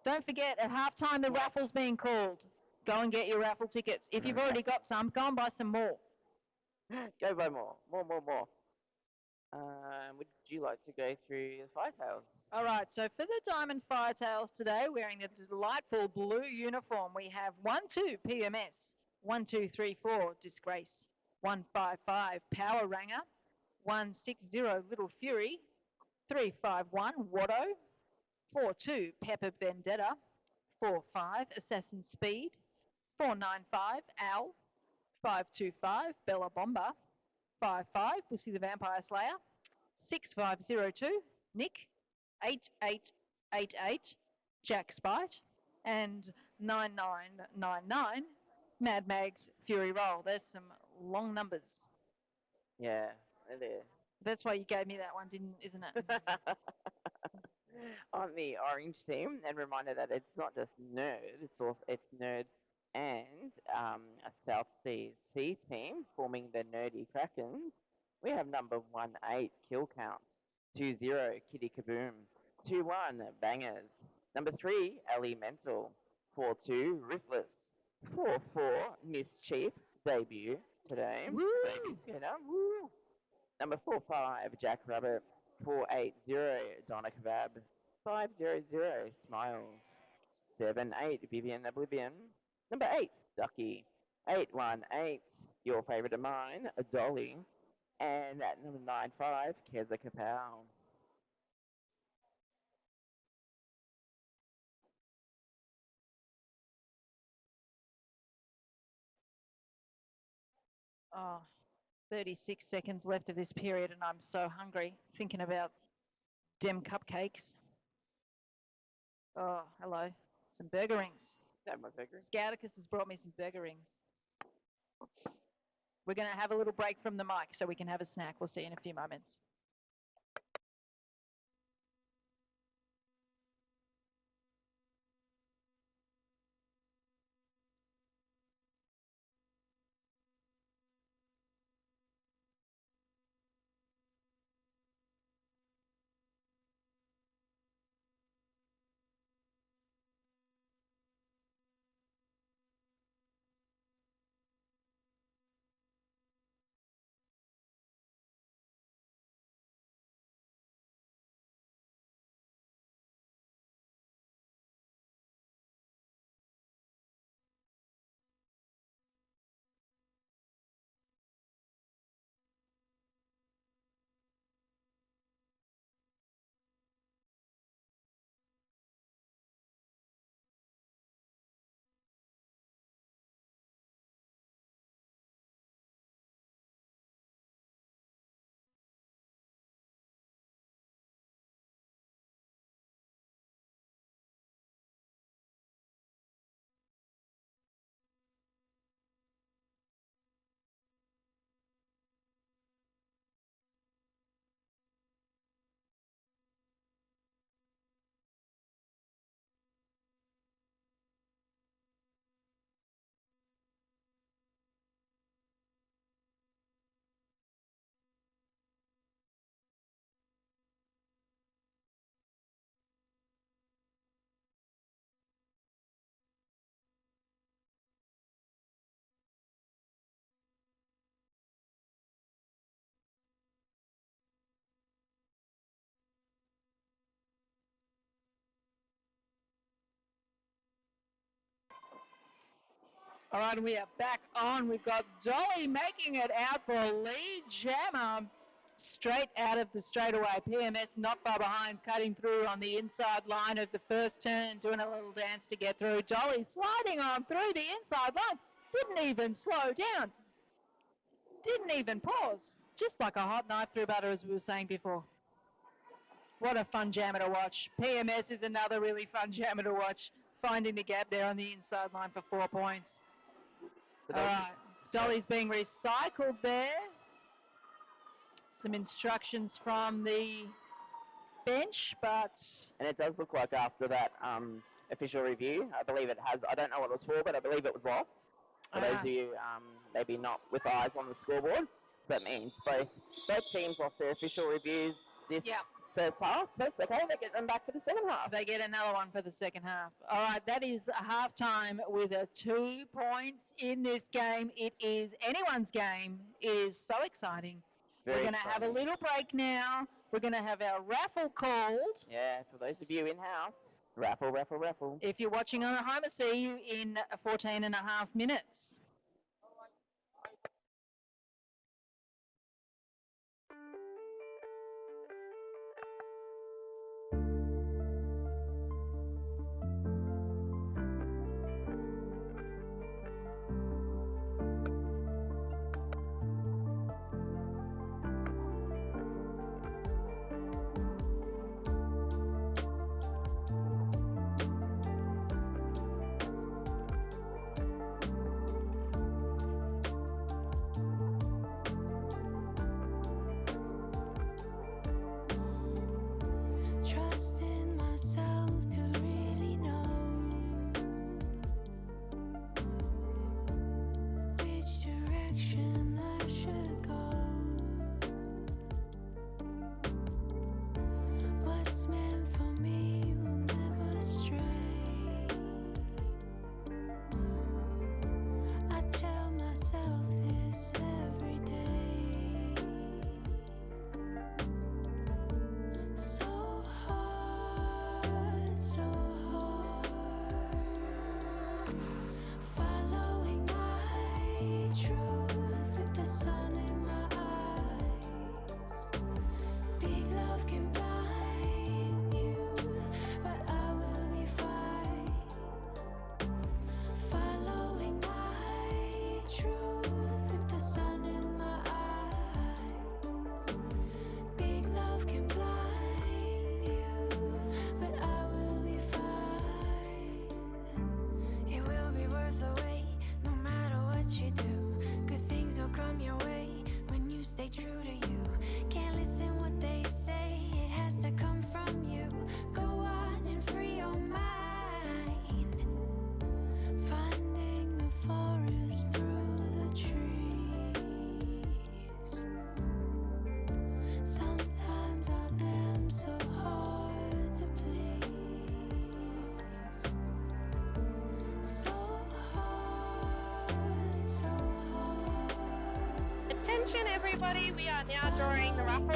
don't forget, at halftime, the raffle's being called. Go and get your raffle tickets. If you've already got some, go and buy some more. Go buy more. More. Would you like to go through the Firetails? All right, so for the Diamond Firetails today, wearing the delightful blue uniform, we have 1-2 PMS, 1-2-3-4 Disgrace, 1-5-5 Power Ranger, 1-6-0 Little Fury, 3-5-1 Watto, 4-2 Pepper Vendetta, 4-5 Assassin Speed, 4-9-5 Owl, 5-2-5 Bella Bomber, 5-5 Bussy the Vampire Slayer, 6-5-0-2 Nick, 8888 Jack Spite, and 9999 Mad Mag's Fury Roll. There's some long numbers. Yeah, they're there. That's why you gave me that one, isn't it? On the orange team, and reminder that it's not just nerd, it's nerd and a South Sea C team forming the Nerdy Krakens. We have number 1-8 Kill Count, 2-0 Kitty Kaboom, 2-1 Bangers, number 3 Ellie Mental, 4-2 Ruthless, 4-4 Mischief debut today. Woo! Debut skater. Woo! Number 4-5 Jackrabbit, 4-8-0 Donna Kebab, 5-0-0 Smiles, 7-8 Vivian Oblivion, number 8 Ducky, 8-1-8 Your Favorite of Mine, Dolly, and at number 9-5 Keza Kapow. Oh, 36 seconds left of this period, and I'm so hungry thinking about dem cupcakes. Oh, hello. Some burger rings. That my burger. Scouticus has brought me some burger rings. We're going to have a little break from the mic so we can have a snack. We'll see you in a few moments. All right, we are back on. We've got Dolly making it out for lead jammer straight out of the straightaway. PMS not far behind, cutting through on the inside line of the first turn, doing a little dance to get through. Dolly sliding on through the inside line. Didn't even slow down. Didn't even pause. Just like a hot knife through butter, as we were saying before. What a fun jammer to watch. PMS is another really fun jammer to watch. Finding the gap there on the inside line for 4 points. All right, Dolly's being recycled there. Some instructions from the bench, but... And it does look like after that official review, I believe it has, I don't know what it was for, but I believe it was lost. For those of you maybe not with eyes on the scoreboard, that means both teams lost their official reviews this first half. That's okay, they get them back for the second half. They get another one for the second half. All right, that is a halftime with 2 points in this game. It is anyone's game. It is so exciting. We're going to have a little break now. We're going to have our raffle called. Yeah, for those of you in-house, raffle, raffle, raffle. If you're watching on at home, I'll see you in 14 and a half minutes. Attention everybody, we are now drawing the raffle.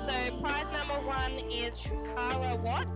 So prize number 1 is Cara Watt.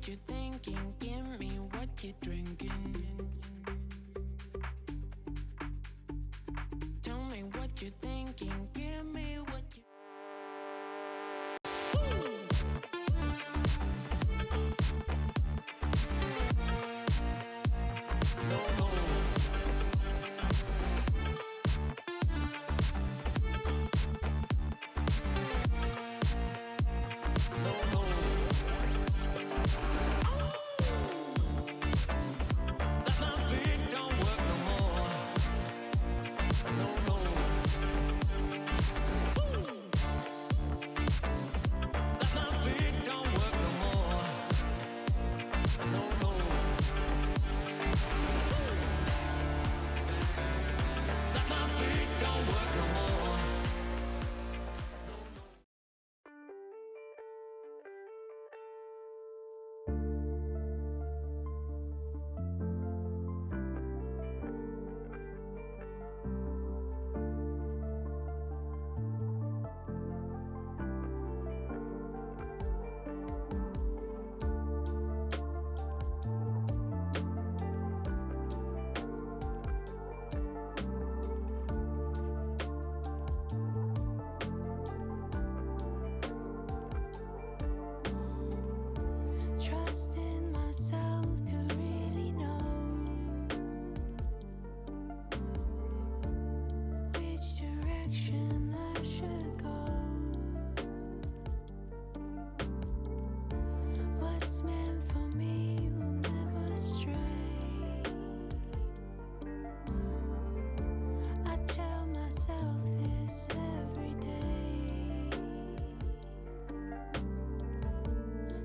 what you're thinking. Give me what you're drinking. Tell me what you're thinking. Give me what you. Trusting myself to really know which direction I should go. What's meant for me will never stray. I tell myself this every day.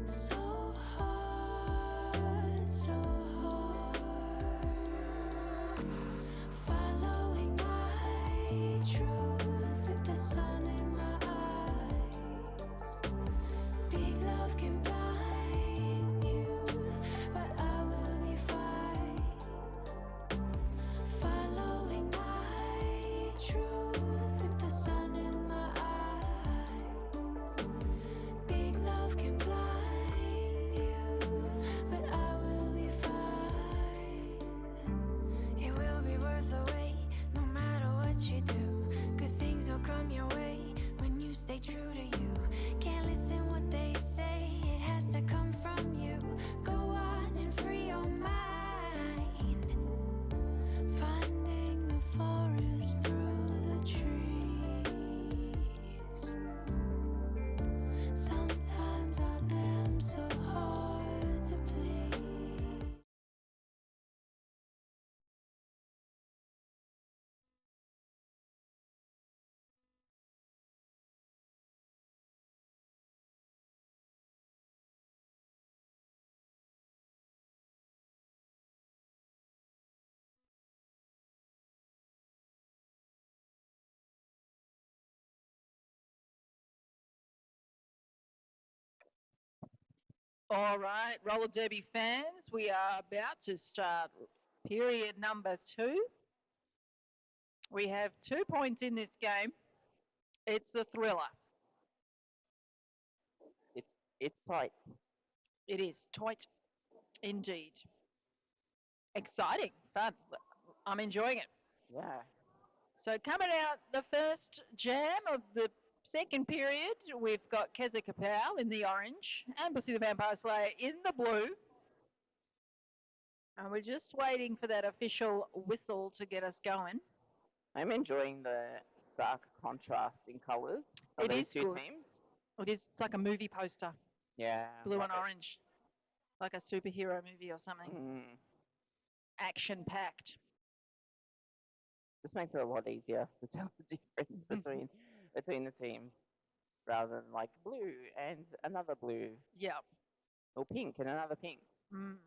So hard, so hard. Following my truth with the sun in my eyes. Big love can blind you, but I will be fine. Following my truth with the sun in my eyes. Big love can blind you, but I will be fine. It will be worth the wait, no matter what you do. Good things will come your way when you stay true to you. Can't listen what they say, it has to come from you. Go on and free your mind. Finding the forest through the trees. Sometimes I am so hard to please. All right, roller derby fans, we are about to start period number 2. We have 2 points in this game. It's a thriller. It's tight. It is tight indeed. Exciting, fun. I'm enjoying it. Yeah. So coming out the first jam of the second period, we've got Keza Kapow in the orange and Bussy the Vampire Slayer in the blue. And we're just waiting for that official whistle to get us going. I'm enjoying the stark contrast in colours of It these is two good. teams. It's like a movie poster, Yeah. blue love and it. orange, like a superhero movie or something. Mm. Action packed. This makes it a lot easier to tell the difference between the teams rather than like blue and another blue Yeah. or pink and another pink. Mm.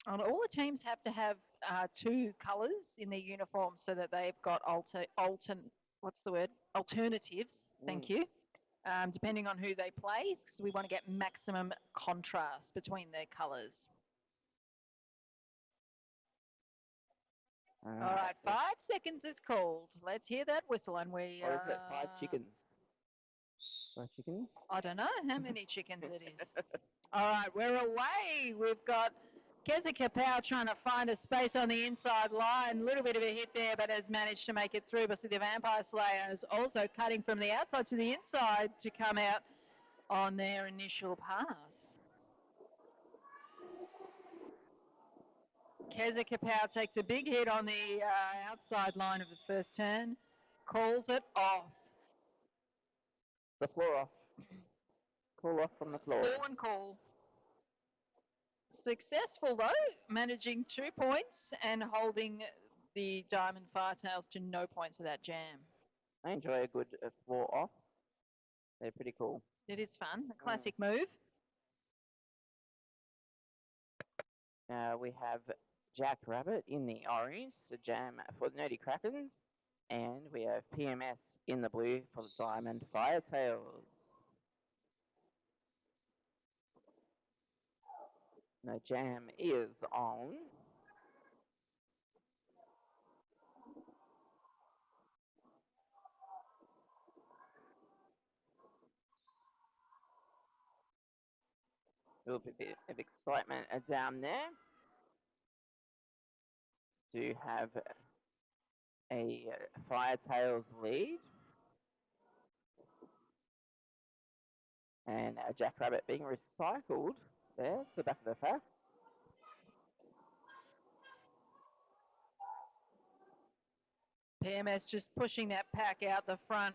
And all the teams have to have 2 colours in their uniform so that they've got alternatives. Thank you. Depending on who they play, because we want to get maximum contrast between their colours. All right, 5 seconds is called. Let's hear that whistle, and we. Or is it 5 chickens? Fried chicken. I don't know how many chickens it is. All right, we're away. We've got Keza Kapow trying to find a space on the inside line. A little bit of a hit there, but has managed to make it through. But the Vampire Slayer is also cutting from the outside to the inside to come out on their initial pass. Keza Kapow takes a big hit on the outside line of the first turn, calls it off. The floor off. Call off from the floor. Ball and call. Successful though, managing 2 points and holding the Diamond Firetails to no points for that jam. I enjoy a good floor off. They're pretty cool. It is fun, a classic move. We have Jack Rabbit in the orange, the jam for the Nerdy Krakens, and we have PMS in the blue for the Diamond Firetails. The jam is on. A little bit of excitement down there to have a Firetails lead. And a Jackrabbit being recycled there to the back of the pack. PMS just pushing that pack out the front,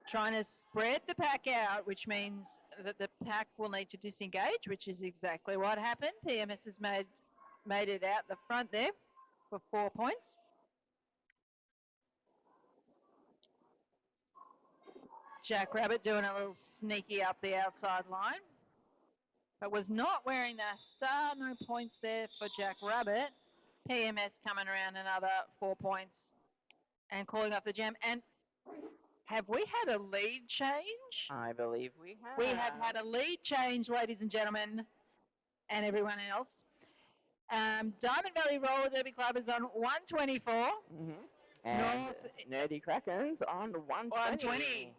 trying to spread the pack out, which means that the pack will need to disengage, which is exactly what happened. PMS has made it out the front there for 4 points. Jackrabbit doing a little sneaky up the outside line, but was not wearing the star. No points there for Jackrabbit. PMS coming around another 4 points and calling off the jam. And have we had a lead change? I believe we have. We have had a lead change, ladies and gentlemen, and everyone else. Diamond Valley Roller Derby Club is on 124. Mm-hmm. And Nerdy Krakens on 120. 120.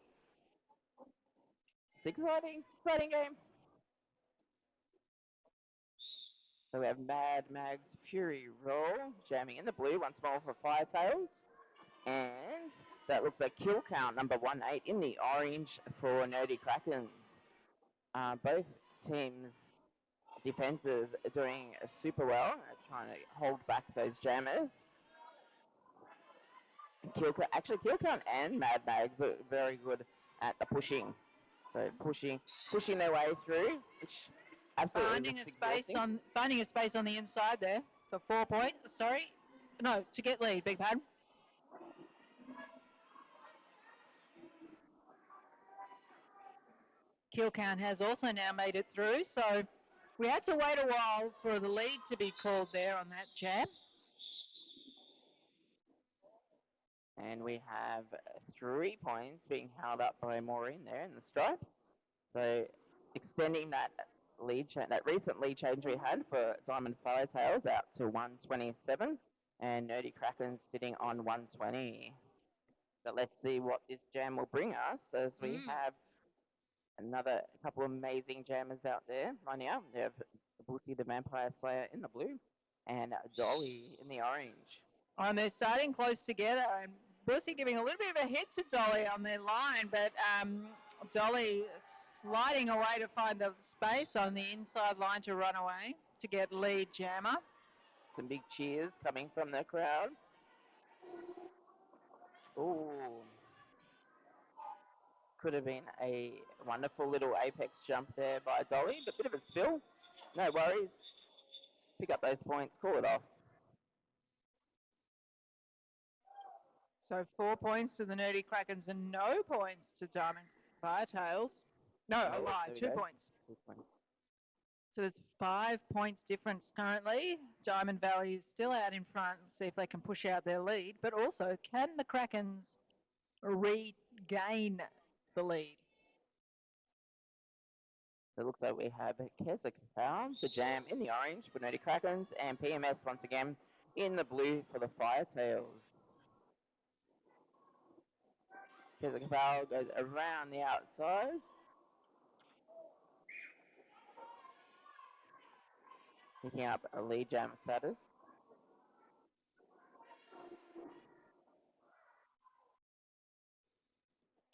It's exciting game. So we have Mad Mag's Fury Roll jamming in the blue once more for Firetails. And that looks like kill count number 18 in the orange for Nerdy Krakens. Both teams' defenses are doing super well, trying to hold back those jammers. Kill count and Mad Mags are very good at the pushing. So pushing their way through, which absolutely finding a space on the inside there for 4 points. Sorry, no, to get lead. Big pardon. Kill count has also now made it through, so we had to wait a while for the lead to be called there on that jam. And we have 3 points being held up by Maureen there in the stripes. So extending that lead that recent lead change we had for Diamond Firetails out to 127, and Nerdy Krakens sitting on 120. But let's see what this jam will bring us as we have another couple of amazing jammers out there right now. We have Bussy the Vampire Slayer in the blue and Dolly in the orange. And they're starting close together, and Bussy giving a little bit of a hit to Dolly on their line, but Dolly sliding away to find the space on the inside line to run away to get lead jammer. Some big cheers coming from the crowd. Ooh. Could have been a wonderful little apex jump there by Dolly, but a bit of a spill. No worries. Pick up those points, call it off. So 4 points to the Nerdy Krakens and no points to Diamond Firetails. No, a lie, 2 points. 2 points. So there's 5 points difference currently. Diamond Valley is still out in front. See if they can push out their lead. But also, can the Krakens regain the lead? It looks like we have Keza Kapow to jam in the orange for Nerdy Krakens, and PMS once again in the blue for the Firetails. Keza Kapow goes around the outside picking up a lead jam status.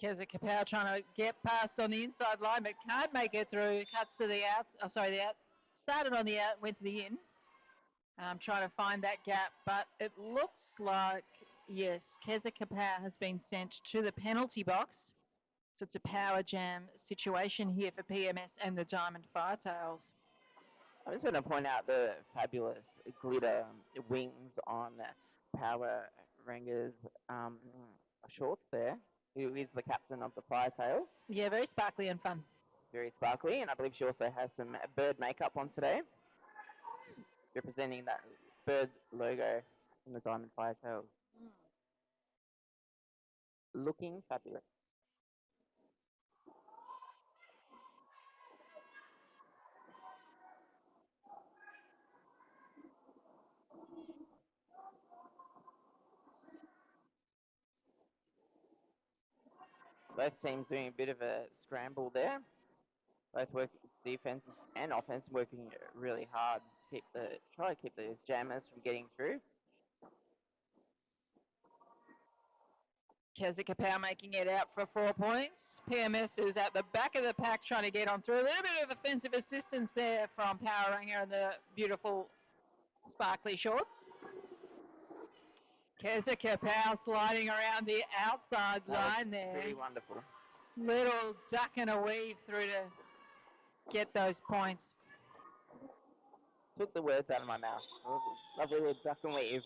Keza Kapow trying to get past on the inside line, but can't make it through. Cuts to the out. Oh, sorry, the out. Started on the out, went to the in. Trying to find that gap, but it looks like, yes, Keza Kapow has been sent to the penalty box. So it's a power jam situation here for PMS and the Diamond Firetails. I'm just going to point out the fabulous glitter wings on Power Ranger's shorts there, who is the captain of the Firetails. Yeah, very sparkly and fun. Very sparkly, and I believe she also has some bird makeup on today, representing that bird logo from the Diamond Firetails. Looking fabulous. Both teams doing a bit of a scramble there. Both work defense and offense working really hard to try to keep those jammers from getting through. Keza Kapow making it out for 4 points. PMS is at the back of the pack trying to get on through. A little bit of offensive assistance there from Power Ranger and the beautiful sparkly shorts. Keza Kapow sliding around the outside line there. Pretty wonderful. Little duck and a weave through to get those points. Took the words out of my mouth. Lovely little duck and weave.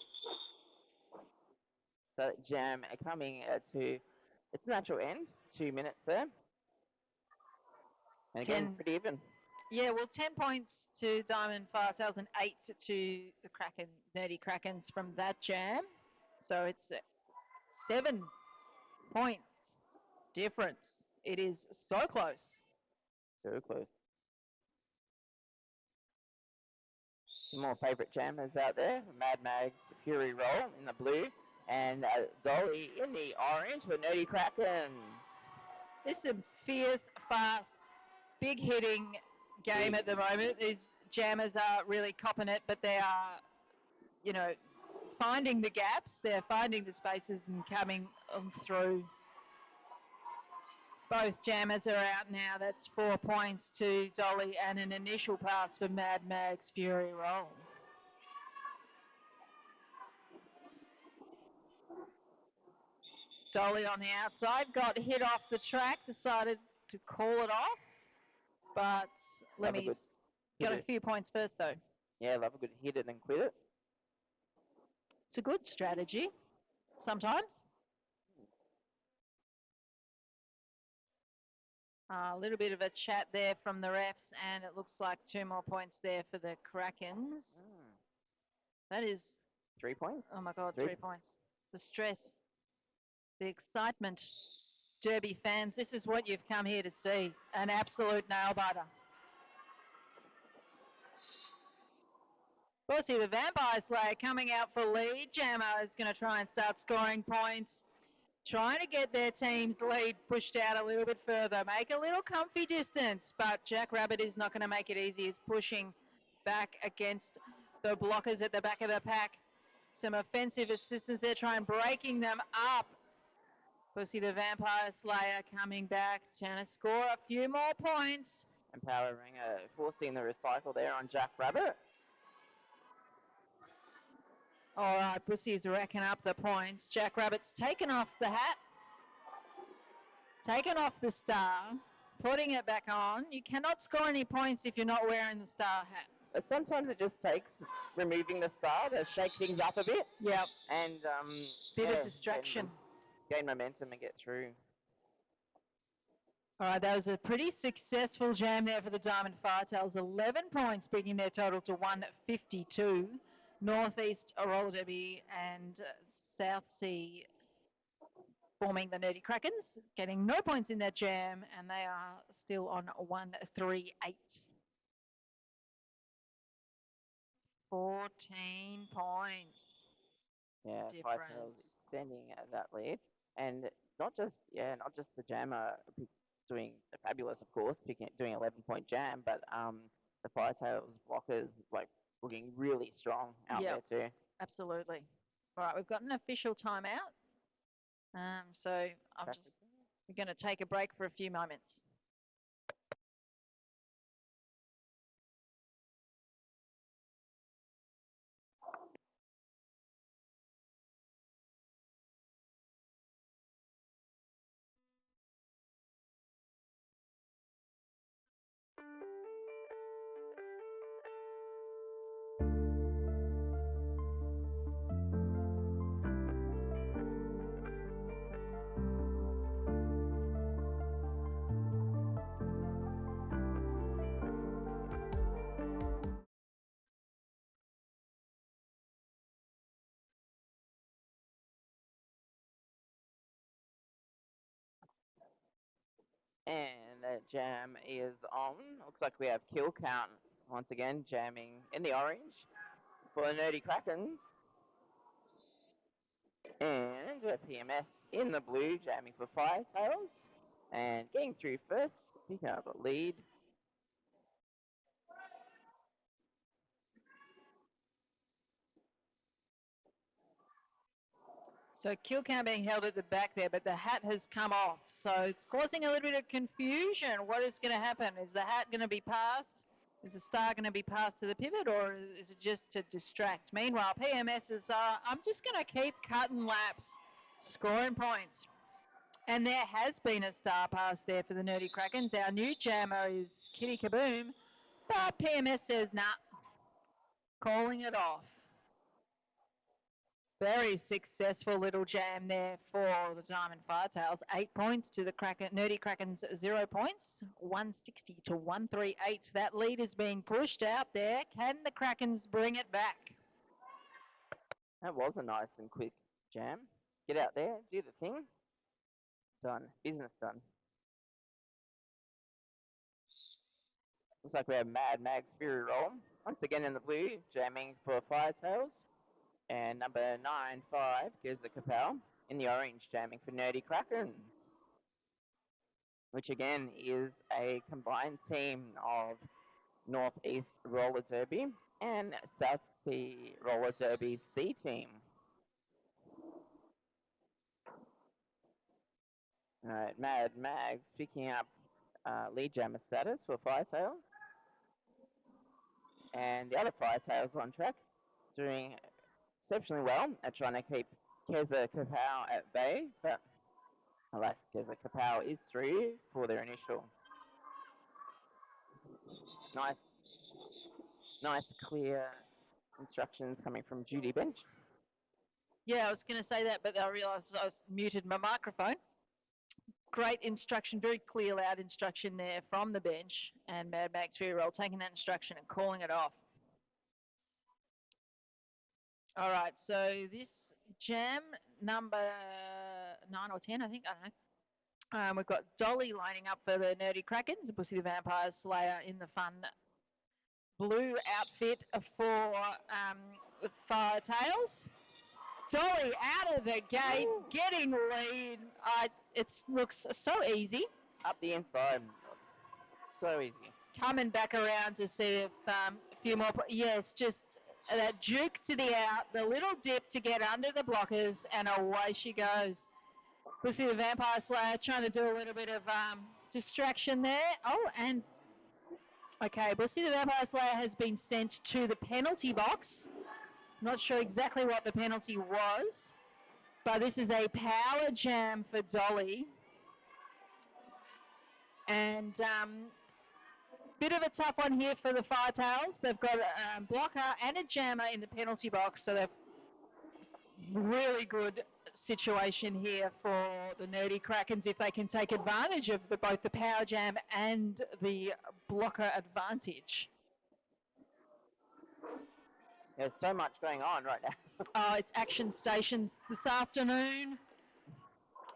So jam coming to its natural end. 2 minutes there. And again, pretty even. Yeah, well, 10 points to Diamond Firetails and 8 to the Nerdy Krakens from that jam. So it's 7 points difference. It is so close. So close. Some more favourite jammers out there. Mad Mag's Fury Roll in the blue. And Dolly in the orange for Nerdy Krakens. This is a fierce, fast, big hitting game at the moment. These jammers are really copping it, but they are, finding the gaps. They're finding the spaces and coming through. Both jammers are out now. That's 4 points to Dolly and an initial pass for Mad Mag's Fury Roll. Dolly on the outside, got hit off the track, decided to call it off. But Lemmy's got a few points first, though. Yeah, love a good hit it and quit it. It's a good strategy, sometimes. A little bit of a chat there from the refs, and it looks like 2 more points there for the Krakens. That is 3 points. Oh my God, 3 points. The stress, the excitement. Derby fans, this is what you've come here to see. An absolute nail-biter. Bossy, the Vampire Slayer coming out for lead. Jammer is going to try and start scoring points. Trying to get their team's lead pushed out a little bit further. Make a little comfy distance, but Jack Rabbit is not going to make it easy. He's pushing back against the blockers at the back of the pack. Some offensive assistance there, trying breaking them up. Pussy the Vampire Slayer coming back, trying to score a few more points. And Power Ranger forcing the recycle there on Jack Rabbit. All right, Pussy's racking up the points. Jack Rabbit's taken off the hat, taken off the star, putting it back on. You cannot score any points if you're not wearing the star hat. But sometimes it just takes removing the star to shake things up a bit. Yep. And bit of distraction. Gain momentum and get through. All right, that was a pretty successful jam there for the Diamond Firetails. 11 points, bringing their total to 152. Northeast Roller Derby and South Sea forming the Nerdy Krakens, getting no points in that jam, and they are still on 138. 14 points. Yeah, difference. Extending that lead, and not just the jammer doing fabulous, of course, doing 11-point jam, but the Firetails blockers like looking really strong out Yep. there too. Absolutely. All right, we've got an official timeout. So we're going to take a break for a few moments. And that jam is on. Looks like we have kill count once again jamming in the orange for the Nerdy Krakens. And PMS in the blue jamming for Firetails. And getting through first, picking up a lead. So kill count being held at the back there, but the hat has come off. So it's causing a little bit of confusion. What is going to happen? Is the hat going to be passed? Is the star going to be passed to the pivot, or is it just to distract? Meanwhile, PMS is, I'm just going to keep cutting laps, scoring points. And there has been a star pass there for the Nerdy Krakens. Our new jammer is Kitty Kaboom, but PMS says, nah, calling it off. Very successful little jam there for the Diamond Firetails. 8 points to the Nerdy Krakens, 0 points. 160 to 138. That lead is being pushed out there. Can the Krakens bring it back? That was a nice and quick jam. Get out there, do the thing. Done. Business done. Looks like we have Mad Mag's Fury Roll. Once again in the blue, jamming for Firetails. And number 9-5 gives the Kapow in the orange, jamming for Nerdy Krakens. Which again is a combined team of Northeast Roller Derby and South Sea Roller Derby C team. Alright, Mad Mags picking up lead jammer status for Firetail. And the other Firetails on track, doing exceptionally well at trying to keep Keza Kapow at bay, but alas, Keza Kapow is through for their initial. Nice clear instructions coming from Judy Bench. Yeah, I was going to say that, but I realised I was muted my microphone. Great instruction, very clear, loud instruction there from the bench. And Mad Max Fury Roll taking that instruction and calling it off. All right, so this jam number 9 or 10, I think, I don't know. We've got Dolly lining up for the Nerdy Krakens, Bussy the Vampire Slayer in the fun blue outfit for Firetails. Dolly out of the gate, getting lead. It looks so easy. Up the inside, so easy. Coming back around to see if a few more. Yes, just that juke to the out, the little dip to get under the blockers, and away she goes. We'll see the Vampire Slayer trying to do a little bit of distraction there. Oh, and okay, we'll see the Vampire Slayer has been sent to the penalty box. Not sure exactly what the penalty was, but this is a power jam for Dolly. And bit of a tough one here for the Firetails. They've got a blocker and a jammer in the penalty box, so they've really good situation here for the Nerdy Krakens if they can take advantage of both the power jam and the blocker advantage. There's so much going on right now. Oh, it's action stations this afternoon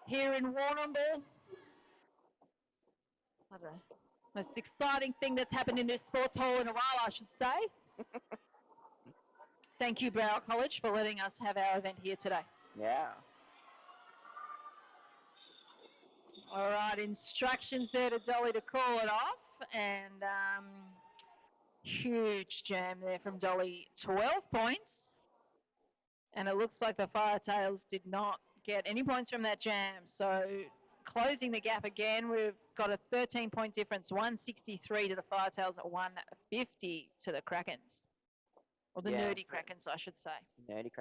here in Warrnambool. I don't know. Most exciting thing that's happened in this sports hall in a while, I should say. Thank you, Broward College, for letting us have our event here today. Yeah. All right, instructions there to Dolly to call it off. And Huge jam there from Dolly. 12 points. And it looks like the Firetails did not get any points from that jam. So closing the gap again, we've got a 13-point difference, 163 to the Firetails, 150 to the Krakens. Or the Yeah. Nerdy Krakens, I should say. Nerdy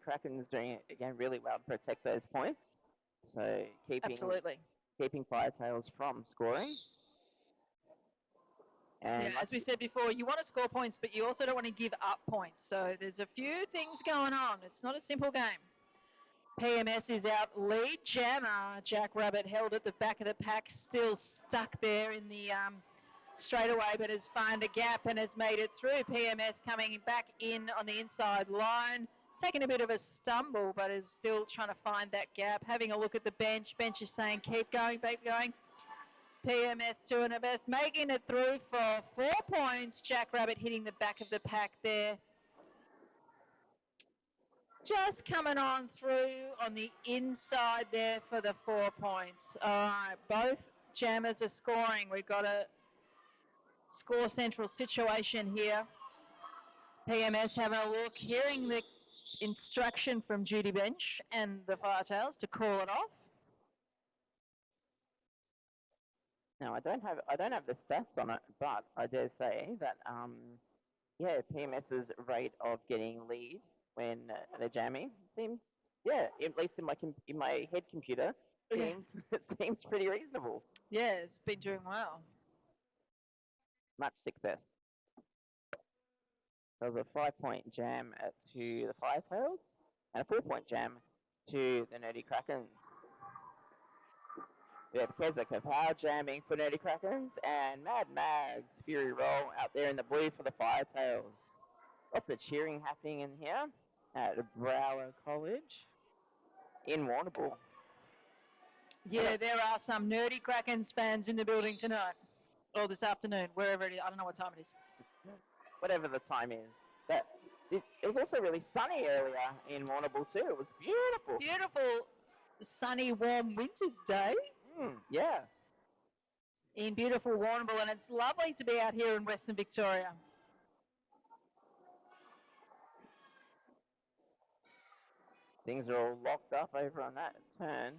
Kraken is doing it again really well to protect those points. So Absolutely. keeping Firetails from scoring. And Yeah, as we said before, you want to score points, but you also don't want to give up points. So there's a few things going on. It's not a simple game. PMS is out. Lead jammer, Jack Rabbit, held at the back of the pack, still stuck there in the straightaway, but has found a gap and has made it through. PMS coming back in on the inside line, taking a bit of a stumble, but is still trying to find that gap. Having a look at the bench. Bench is saying, keep going, keep going. PMS doing her best, making it through for 4 points. Jack Rabbit hitting the back of the pack there. Just coming on through on the inside there for the 4 points. All right, both jammers are scoring. We've got a score central situation here. PMS having a look, hearing the instruction from Judy Bench and the Firetails to call it off. Now I don't have the stats on it, but I dare say that yeah, PMS's rate of getting lead when they're jamming seems, yeah, at least in my head computer, seems it seems pretty reasonable. Yeah, it's been doing well. Much success. There was a 5-point jam to the Firetails and a 4-point jam to the Nerdy Krakens. We have Keza Kapow jamming for Nerdy Krakens and Mad Mag's Fury Roll out there in the blue for the Firetails. Lots of cheering happening in here at Brower College in Warrnambool. Yeah, there are some Nerdy Krakens fans in the building tonight. Or this afternoon, wherever it is. I don't know what time it is. Whatever the time is. But it was also really sunny earlier in Warrnambool too. It was beautiful. Beautiful, sunny, warm winter's day Yeah. in beautiful Warrnambool, and it's lovely to be out here in Western Victoria. Things are all locked up over on that turn.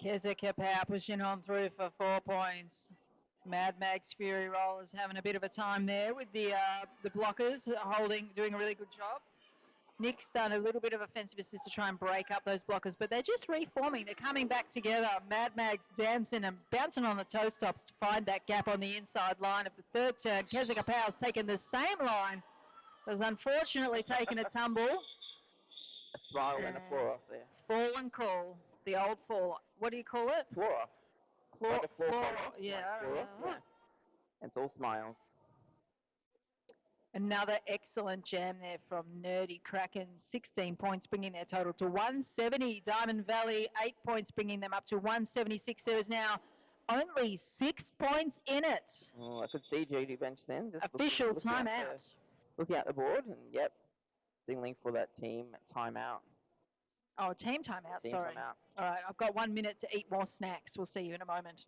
Keza Kapow pushing on through for 4 points. Mad Mag's Fury Rollers having a bit of a time there with the blockers doing a really good job. Nick's done a little bit of offensive assist to try and break up those blockers, but they're just reforming. They're coming back together. Mad Mag's dancing and bouncing on the toe stops to find that gap on the inside line of the third turn. Keza Kapow's taken the same line, has unfortunately taken a tumble. A smile and a floor off there. Fall and call, the old fall. What do you call it? Floor off. Floor, Like a floor floor, fall off, yeah, like all floor right, off, all right. yeah. It's all smiles. Another excellent jam there from Nerdy Kraken. 16 points, bringing their total to 170. Diamond Valley, 8 points, bringing them up to 176. There is now only 6 points in it. Oh, I could see Judy Bench then. Just Official looking timeout. Looking at the board, and yep, signaling for that team timeout. Oh, team timeout, Team sorry. timeout. All right, I've got 1 minute to eat more snacks. We'll see you in a moment.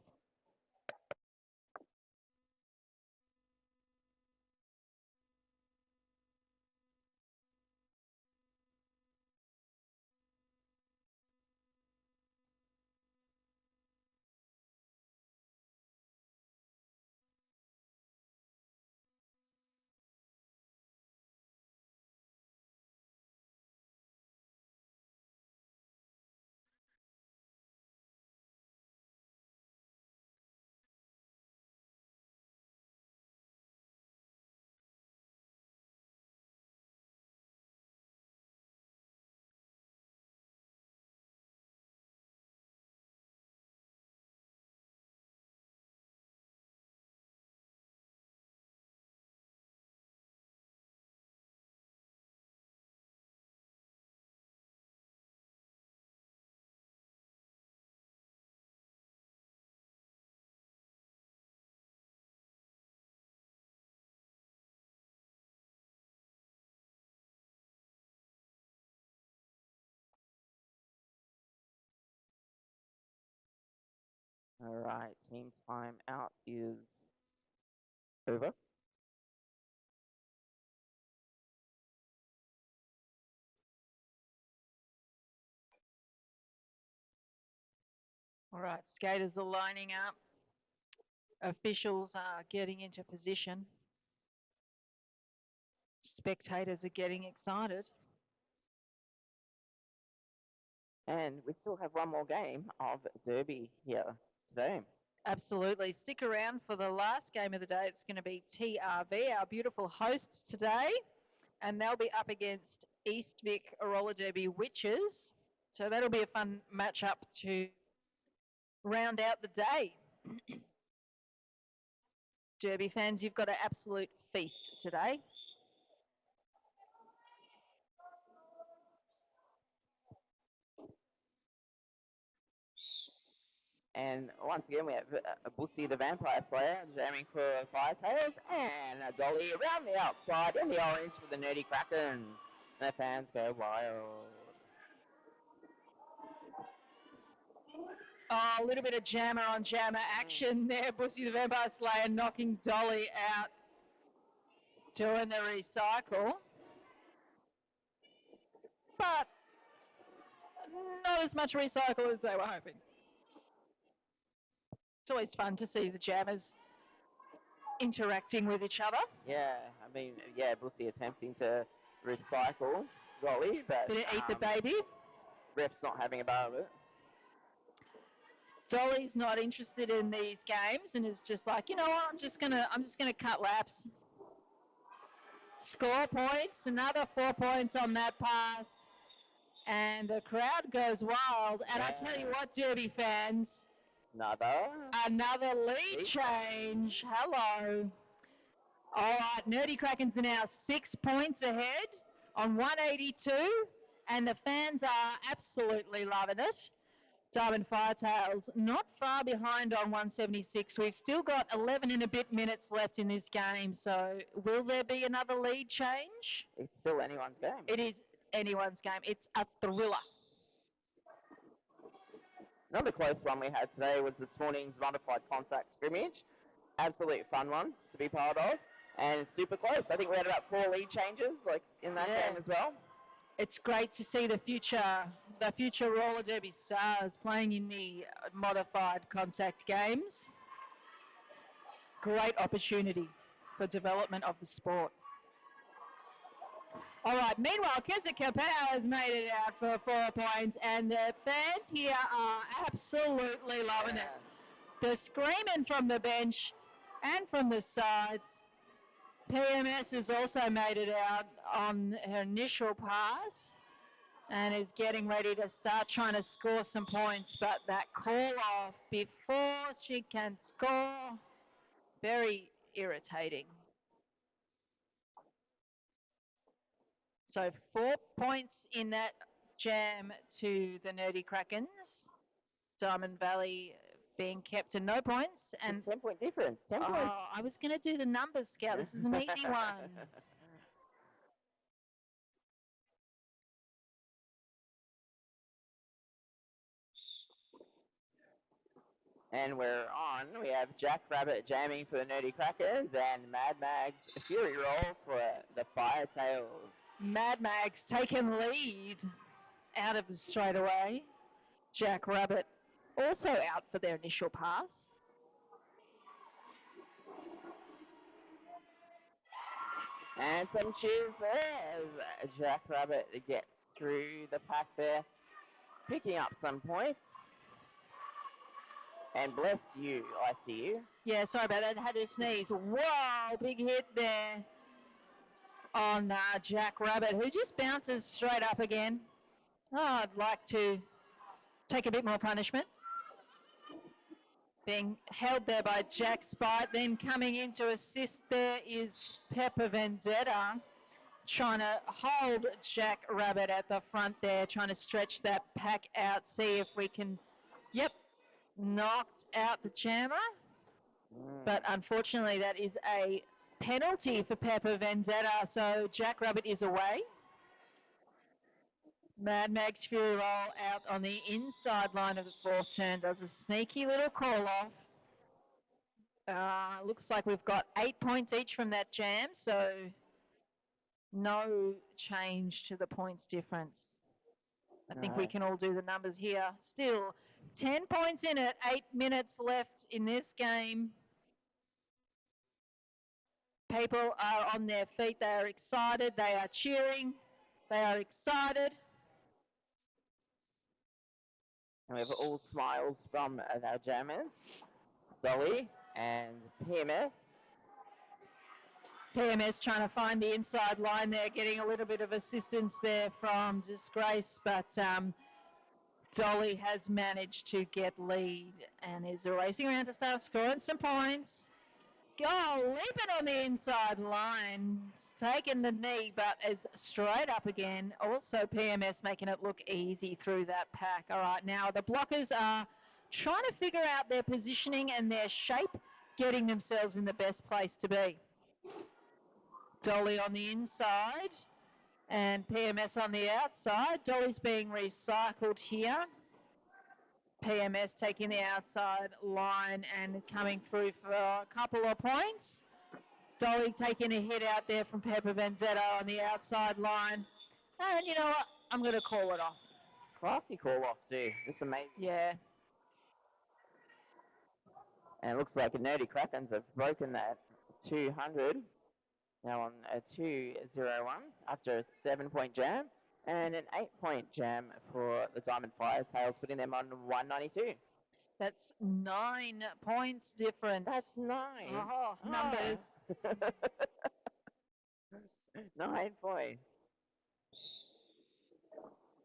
All right, team timeout is Over. All right, skaters are lining up. Officials are getting into position. Spectators are getting excited. And we still have one more game of Derby here today. Absolutely. Stick around for the last game of the day. It's going to be TRV, our beautiful hosts today. And they'll be up against East Vic Roller Derby Witches. So that'll be a fun matchup to round out the day. Derby fans, you've got an absolute feast today. And once again, we have Bussy the Vampire Slayer jamming for Firetails, and Dolly around the outside in the orange for the Nerdy Krakens. And the fans go wild. Oh, a little bit of jammer on jammer action there. Bussy the Vampire Slayer knocking Dolly out, doing the recycle. But not as much recycle as they were hoping. It's always fun to see the jammers interacting with each other. Yeah, I mean, yeah, Bussy attempting to recycle Dolly, but Bit of eat the baby. ref's not having a bar of it. Dolly's not interested in these games and is just like, you know what, I'm just gonna cut laps. Score points, another 4 points on that pass. And the crowd goes wild. And I tell you what, Derby fans, another lead change. Hello. All right, Nerdy Krakens are now 6 points ahead on 182, and the fans are absolutely loving it. Diamond Firetails not far behind on 176. We've still got 11 and a bit minutes left in this game, so will there be another lead change? It's still anyone's game. It is anyone's game. It's a thriller. Another close one we had today was this morning's modified contact scrimmage. Absolute fun one to be part of, and it's super close. I think we had about 4 lead changes like in that game as well. It's great to see the future roller derby stars playing in the modified contact games. Great opportunity for development of the sport. All right, meanwhile, Keza Capel has made it out for 4 points, and the fans here are absolutely loving it. They're screaming from the bench and from the sides. PMS has also made it out on her initial pass and is getting ready to start trying to score some points, but that call off before she can score, very irritating. So 4 points in that jam to the Nerdy Krakens. Diamond Valley being kept to no points. And 10-point difference. 10 points. I was going to do the numbers, Scout. This is an easy one. And we're on. We have Jack Rabbit jamming for the Nerdy Krakens and Mad Mag's Fury Roll for the Firetails. Mad Mag's taken lead out of the straightaway. Jack Rabbit also out for their initial pass. And some cheers there as Jack Rabbit gets through the pack there, picking up some points. And bless you, I see you. Yeah, sorry about that. I had to sneeze. Whoa, big hit there on Jack Rabbit, who just bounces straight up again. Oh, I'd like to take a bit more punishment. Being held there by Jack Spite. Then coming in to assist there is Pepper Vendetta, trying to hold Jack Rabbit at the front there, trying to stretch that pack out, see if we can, knocked out the jammer. But unfortunately, that is a penalty for Pepper Vendetta, so Jack Rabbit is away. Mad Mag's Fury Roll out on the inside line of the fourth turn, does a sneaky little call off. Looks like we've got 8 points each from that jam, so no change to the points difference. I think we No. can all do the numbers here. Still, 10 points in it, 8 minutes left in this game. People are on their feet. They are excited. They are cheering. They are excited. And we have all smiles from our jammers, Dolly and PMS. PMS trying to find the inside line there, getting a little bit of assistance there from Disgrace, but Dolly has managed to get lead and is racing around to start scoring some points. Oh, leaping on the inside line. It's taken the knee, but it's straight up again. Also, PMS making it look easy through that pack. All right, now the blockers are trying to figure out their positioning and their shape, getting themselves in the best place to be. Dolly on the inside and PMS on the outside. Dolly's being recycled here. PMS taking the outside line and coming through for a couple of points. Dolly taking a hit out there from Pepper Benzetta on the outside line. And you know what? I'm going to call it off. Classy call off too. Just amazing. Yeah. And it looks like the Nerdy Krakens have broken that 200. Now on a 201 after a 7-point jam. And an 8-point jam for the Diamond Firetails, putting them on 192. That's 9 points difference. That's 9. Oh, numbers. 9 points.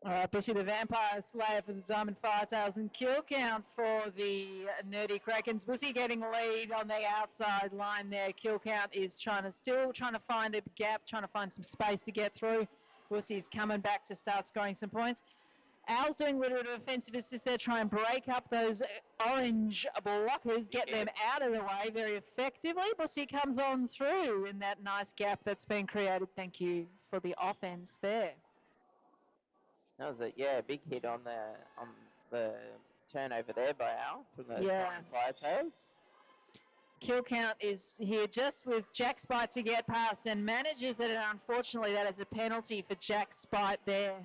All right, Bushy the Vampire Slayer for the Diamond Firetails and kill count for the Nerdy Krakens. Bushy getting lead on the outside line there. Kill count is still trying to find a gap, trying to find some space to get through. Bushy's coming back to start scoring some points. Al's doing a little bit of offensive assist there, try and break up those orange blockers, get them out of the way very effectively. Bushy comes on through in that nice gap that's been created. Thank you for the offense there. That was a big hit on the turnover there by Al from the Diamond Firetails. Kill count is here just with Jack Spite to get past and manages it, and unfortunately that is a penalty for Jack Spite there.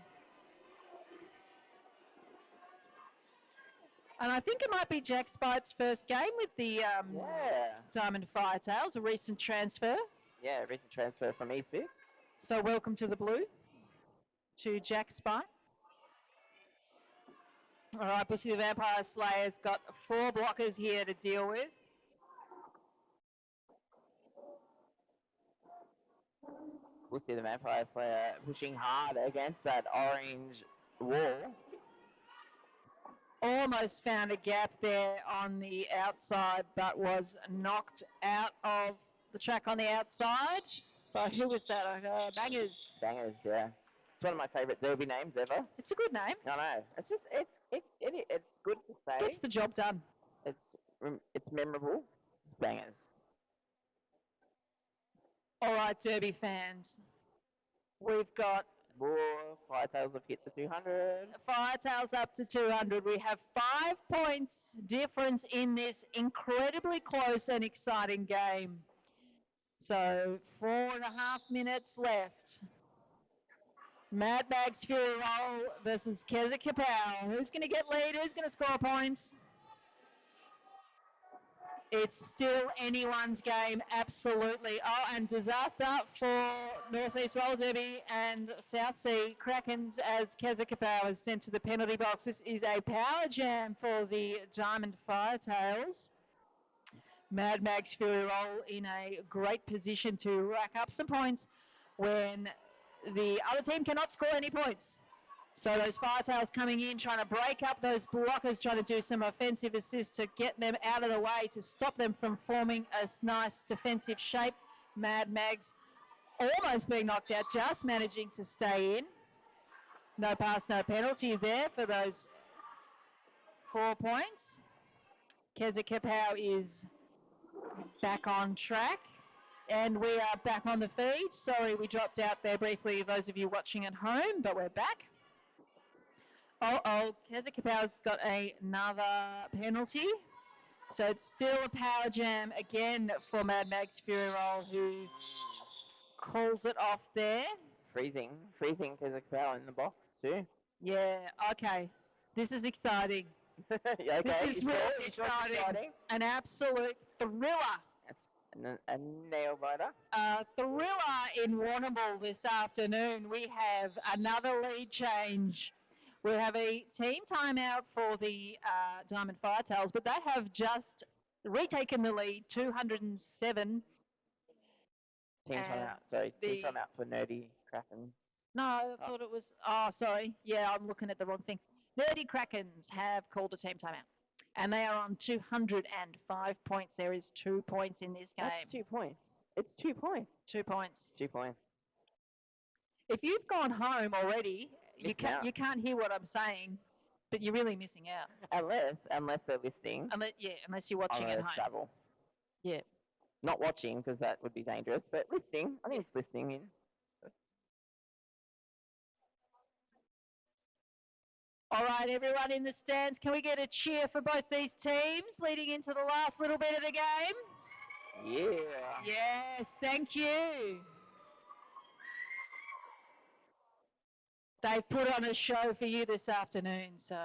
And I think it might be Jack Spite's first game with the Diamond Firetails, a recent transfer. Yeah, recent transfer from Eastvic. So welcome to the blue, to Jack Spite. All right, Bushy the Vampire Slayer's got 4 blockers here to deal with. Bushy the Vampire Slayer pushing hard against that orange wall. Almost found a gap there on the outside, but was knocked out of the track on the outside. But who was that? Bangers. Bangers, yeah. It's one of my favourite derby names ever. It's a good name. I know. It's just it's good to say. Gets the job done. It's memorable. It's bangers. All right, Derby fans. We've got More Firetails have hit the 200. Firetails up to 200. We have 5 points difference in this incredibly close and exciting game. So 4.5 minutes left. Mad Max Fury Roll versus Keza Kapow. Who's going to get lead? Who's going to score points? It's still anyone's game, absolutely. Oh, and disaster for Northeast Roller Derby and South Sea Krakens as Keza Kapow is sent to the penalty box. This is a power jam for the Diamond Firetails. Mad Max Fury Roll in a great position to rack up some points when the other team cannot score any points. So those Firetails coming in, trying to break up those blockers, trying to do some offensive assists to get them out of the way, to stop them from forming a nice defensive shape. Mad Mags almost being knocked out, just managing to stay in. No pass, no penalty there for those 4 points. Keza Kapow is back on track. And we are back on the feed. Sorry, we dropped out there briefly, those of you watching at home, but we're back. Keza Kapow's got another penalty. So it's still a power jam again for Mad Max Fury Roll, who calls it off there. Freezing because of power in the box too. Yeah, okay. This is exciting. Okay, This is you really sure? You sure it's exciting. exciting? An absolute thriller. That's a nail biter. Thriller in Warrnambool this afternoon. We have another lead change. We have a team timeout for the Diamond Firetails, but they have just retaken the lead, 207. Team And timeout. Sorry, team the timeout for Nerdy Kraken. No, I Oh. thought it was. Oh, sorry. Yeah, I'm looking at the wrong thing. Nerdy Krakens have called a team timeout, and they are on 205 points. There is 2 points in this game. That's 2 points. It's 2 points. 2 points. 2 points. If you've gone home already, Missed out. you can't hear what I'm saying, but you're really missing out. Unless they're listening. Unless you're watching on at a home. travel. Yeah. Not watching because that would be dangerous, but listening. I think it's listening in. All right, everyone in the stands, can we get a cheer for both these teams leading into the last little bit of the game? Yeah. Yes, thank you. They've put on a show for you this afternoon, so.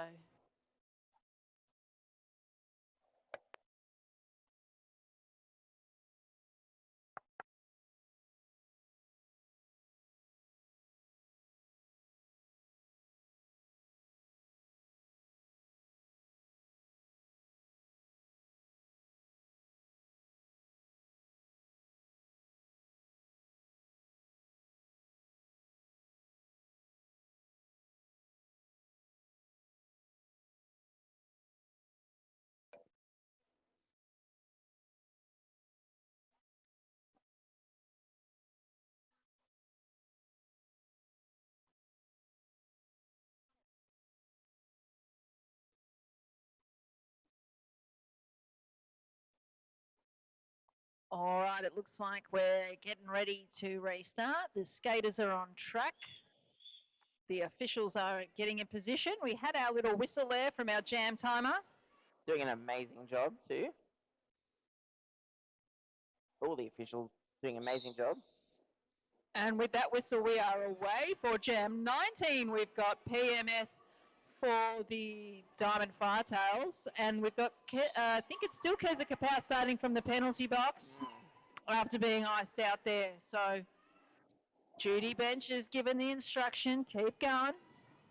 All right, it looks like we're getting ready to restart. The skaters are on track. The officials are getting in position. We had our little whistle there from our jam timer. Doing an amazing job too. All the officials doing an amazing job. And with that whistle, we are away for Jam 19. We've got PMS for the Diamond Firetails. And we've got, I think it's still Keza Kapow starting from the penalty box after being iced out there. So Judy Bench has given the instruction, keep going.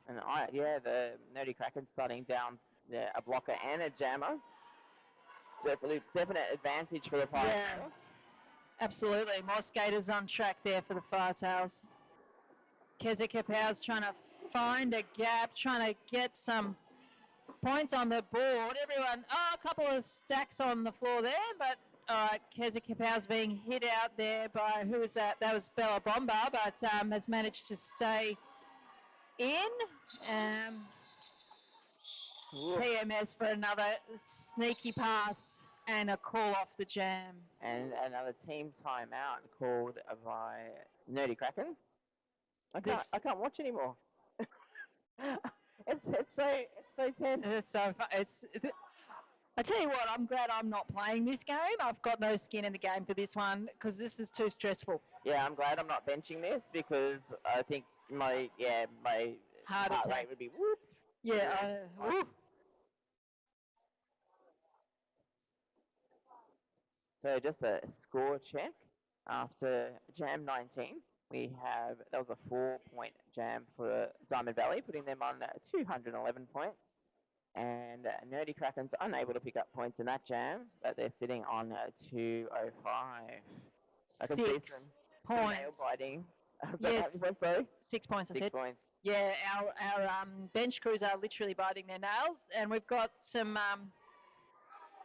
And the Nerdy Kraken starting down a blocker and a jammer. Definite advantage for the Firetails. Yeah. Absolutely. More skaters on track there for the Firetails. Keza Kapow's trying to find a gap, trying to get some points on the board. Everyone, a couple of stacks on the floor there, but Keza Kapow's being hit out there by, who was that? That was Bella Bomba, but has managed to stay in. PMS for another sneaky pass and a call off the jam. And another team timeout called by Nerdy Kraken. I can't watch anymore. it's so tense. It's so I tell you what, I'm glad I'm not playing this game. I've got no skin in the game for this one because this is too stressful. Yeah, I'm glad I'm not benching this because I think my heart rate would be whoop. Yeah. Whoop. So just a score check after Jam 19. That was a 4-point jam for Diamond Valley, putting them on 211 points. And Nerdy Kraken's unable to pick up points in that jam, but they're sitting on 205. 6 points. Nail biting. Yes. 6 points, I said. 6 points. Yeah, our bench crews are literally biting their nails, and we've got some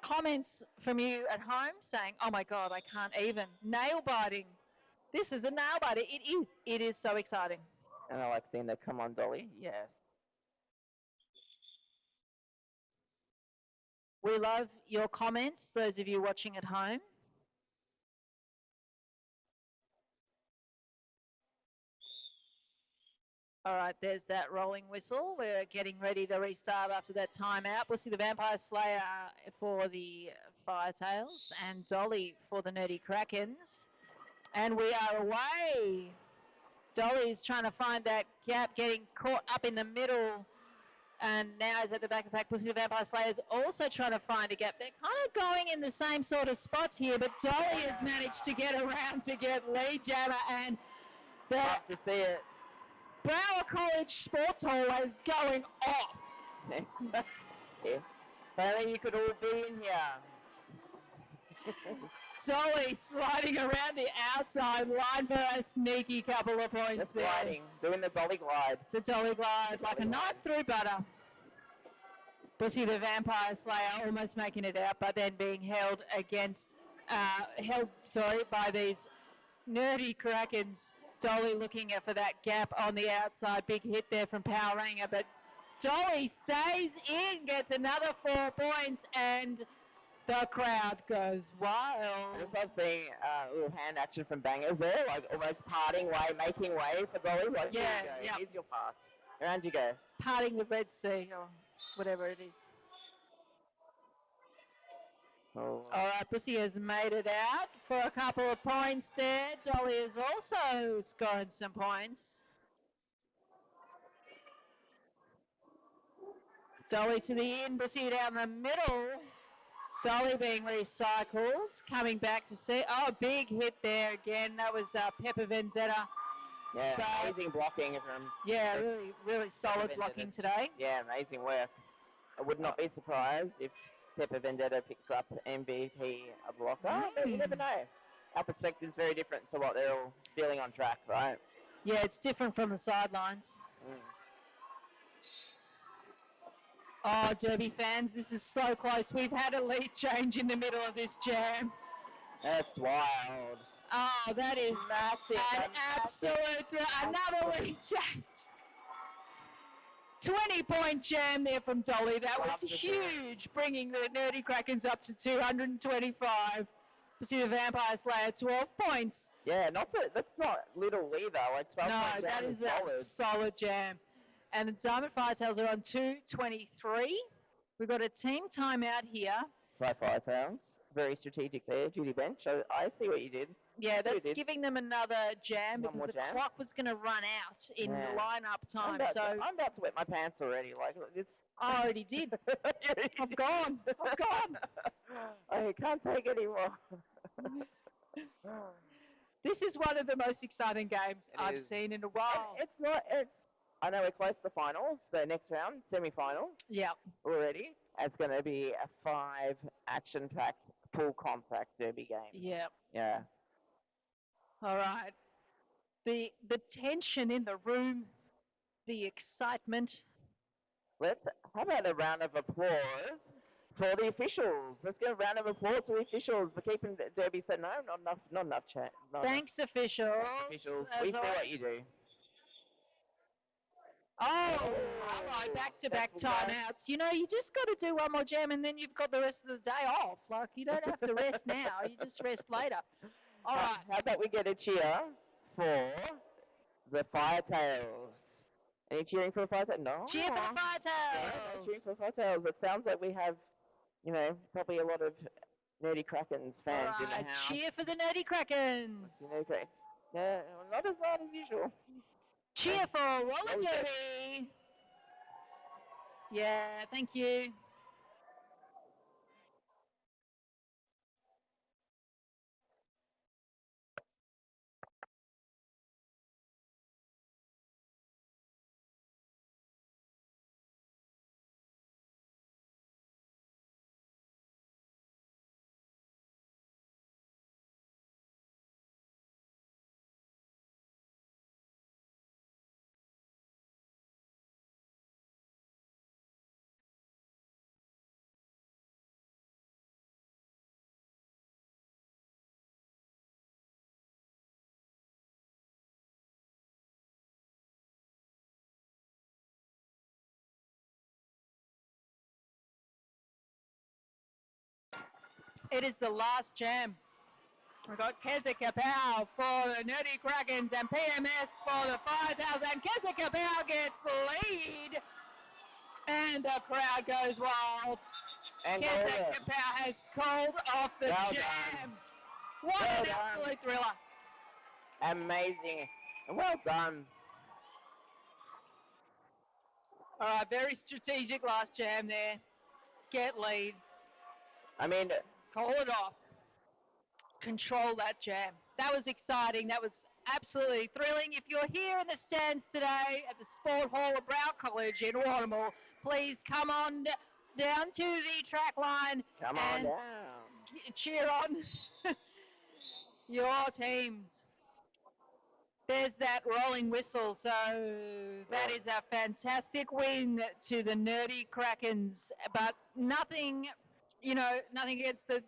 comments from you at home saying, oh my God, I can't even. Nail biting. This is a nail biter. It is. It is so exciting. And I like seeing the come on Dolly. Yes. We love your comments, those of you watching at home. All right, there's that rolling whistle. We're getting ready to restart after that timeout. We'll see the Vampire Slayer for the Firetails and Dolly for the Nerdy Krakens. And we are away. Dolly's trying to find that gap, getting caught up in the middle. And now is at the back of the pack. Pussy the Vampire Slayer's also trying to find a gap. They're kind of going in the same sort of spots here, but Dolly has managed to get around to get lead jammer, and the Love to see it. Brower College Sports Hall is going off. Yeah. If only you could all be in here. Dolly sliding around the outside line for a sneaky couple of points Just there. gliding, doing the dolly glide. The Dolly glide, like a knife through butter. Bussy the Vampire Slayer almost making it out, but then being held by these nerdy Krakens. Dolly looking for that gap on the outside. Big hit there from Power Ranger, but Dolly stays in, gets another 4 points, and the crowd goes wild. I just love seeing a little hand action from Bangers there, like almost parting way, making way for Dolly. Like, Yeah, here you go, yeah. here's your path. Around you go. Parting the Red Sea, or whatever it is. Oh. All right, Bussy has made it out for a couple of points there. Dolly is also scoring some points. Dolly to the end, Bussy down the middle. Dolly being recycled, coming back to see. Oh, big hit there again. That was Pepper Vendetta. Yeah, But- amazing blocking from. Yeah, really solid Vendetta. blocking today. Yeah, amazing work. I would not be surprised if Pepper Vendetta picks up MVP a blocker, but you never know. Our perspective is very different to what they're all feeling on track, right? Yeah, it's different from the sidelines. Mm. Oh, Derby fans, this is so close. We've had a lead change in the middle of this jam. That's wild. Oh, that is Massive. an absolute, another lead change. 20-point jam there from Dolly. That Love was to see huge, bringing the Nerdy Krakens up to 225. We see the Vampire Slayer 12 points. Yeah, that's not little either. Like 12 No, point that jam is solid. a solid jam. And the Diamond Firetails are on 223. We've got a team timeout here. By Firetails. Very strategic there, Judy Bench. I see what you did. Yeah, See what you that's did. giving them another jam One more because the jam. clock was going to run out in Yeah. line-up I'm time. about, So I'm about to wet my pants already. Like this. I already did. I'm gone. I'm gone. I can't take anymore. This is one of the most exciting games It I've is. seen in a while. It's not. I know we're close to finals, so next round, semi-final Yeah. already. It's going to be a 5 action-packed, full contact derby game. Yeah. Yeah. All right. The tension in the room, the excitement. How about a round of applause for the officials? Let's get a round of applause for the officials for keeping the derby so not enough chat. Thanks, officials. Officials, as we see what always. you do. Oh, hello, back-to-back That's all right. timeouts. You know, you just got to do one more jam and then you've got the rest of the day off. Like, you don't have to rest now. You just rest later. All right. How about we get a cheer for the Firetails? Any cheering for the Firetails? No. Cheer for the No, no Firetails. cheering for the Firetails. It sounds like we have, probably a lot of Nerdy Krakens All fans in the right, house. cheer for the Nerdy Krakens. Yeah, not as loud as usual. Cheer for Roller Roller Derby. Yeah, thank you. It is the last jam. We've got Keza Kapow for the Nerdy Krakens and PMS for the Firetails. And Keza Kapow gets lead. And the crowd goes wild. And Keza Kapow has called off the Well jam. done. What Well an done. absolute thriller. Amazing. Well done. All right, very strategic last jam there. Get lead. I mean, Call it off. Control that jam. That was exciting. That was absolutely thrilling. If you're here in the stands today at the Sport Hall of Brow College in Warrnambool, please come on down to the track line come on and down. cheer on your teams. There's that rolling whistle, so that is a fantastic win to the Nerdy Krakens, but nothing against the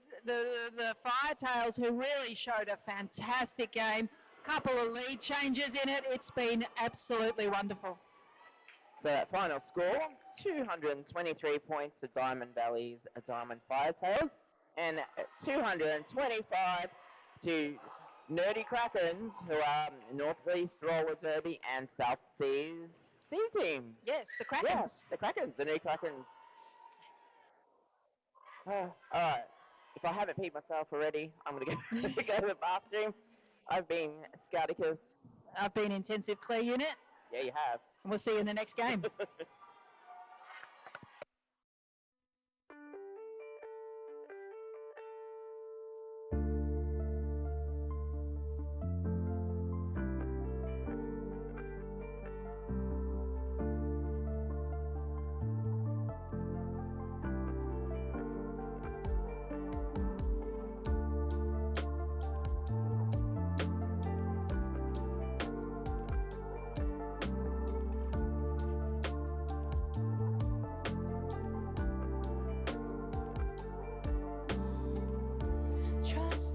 Firetails, who really showed a fantastic game. Couple of lead changes in it. It's been absolutely wonderful. So that final score, 223 points to Diamond Valley's Diamond Firetails, and 225 to Nerdy Krakens, who are Northeast Roller Derby and South Seas C Team. Yes, the Krakens. Yeah, the Krakens, the new Krakens. Alright, if I haven't peed myself already, I'm going to go to the bathroom. I've been Scouticus. I've been intensive play unit, Yeah, you have. and we'll see you in the next game. Trust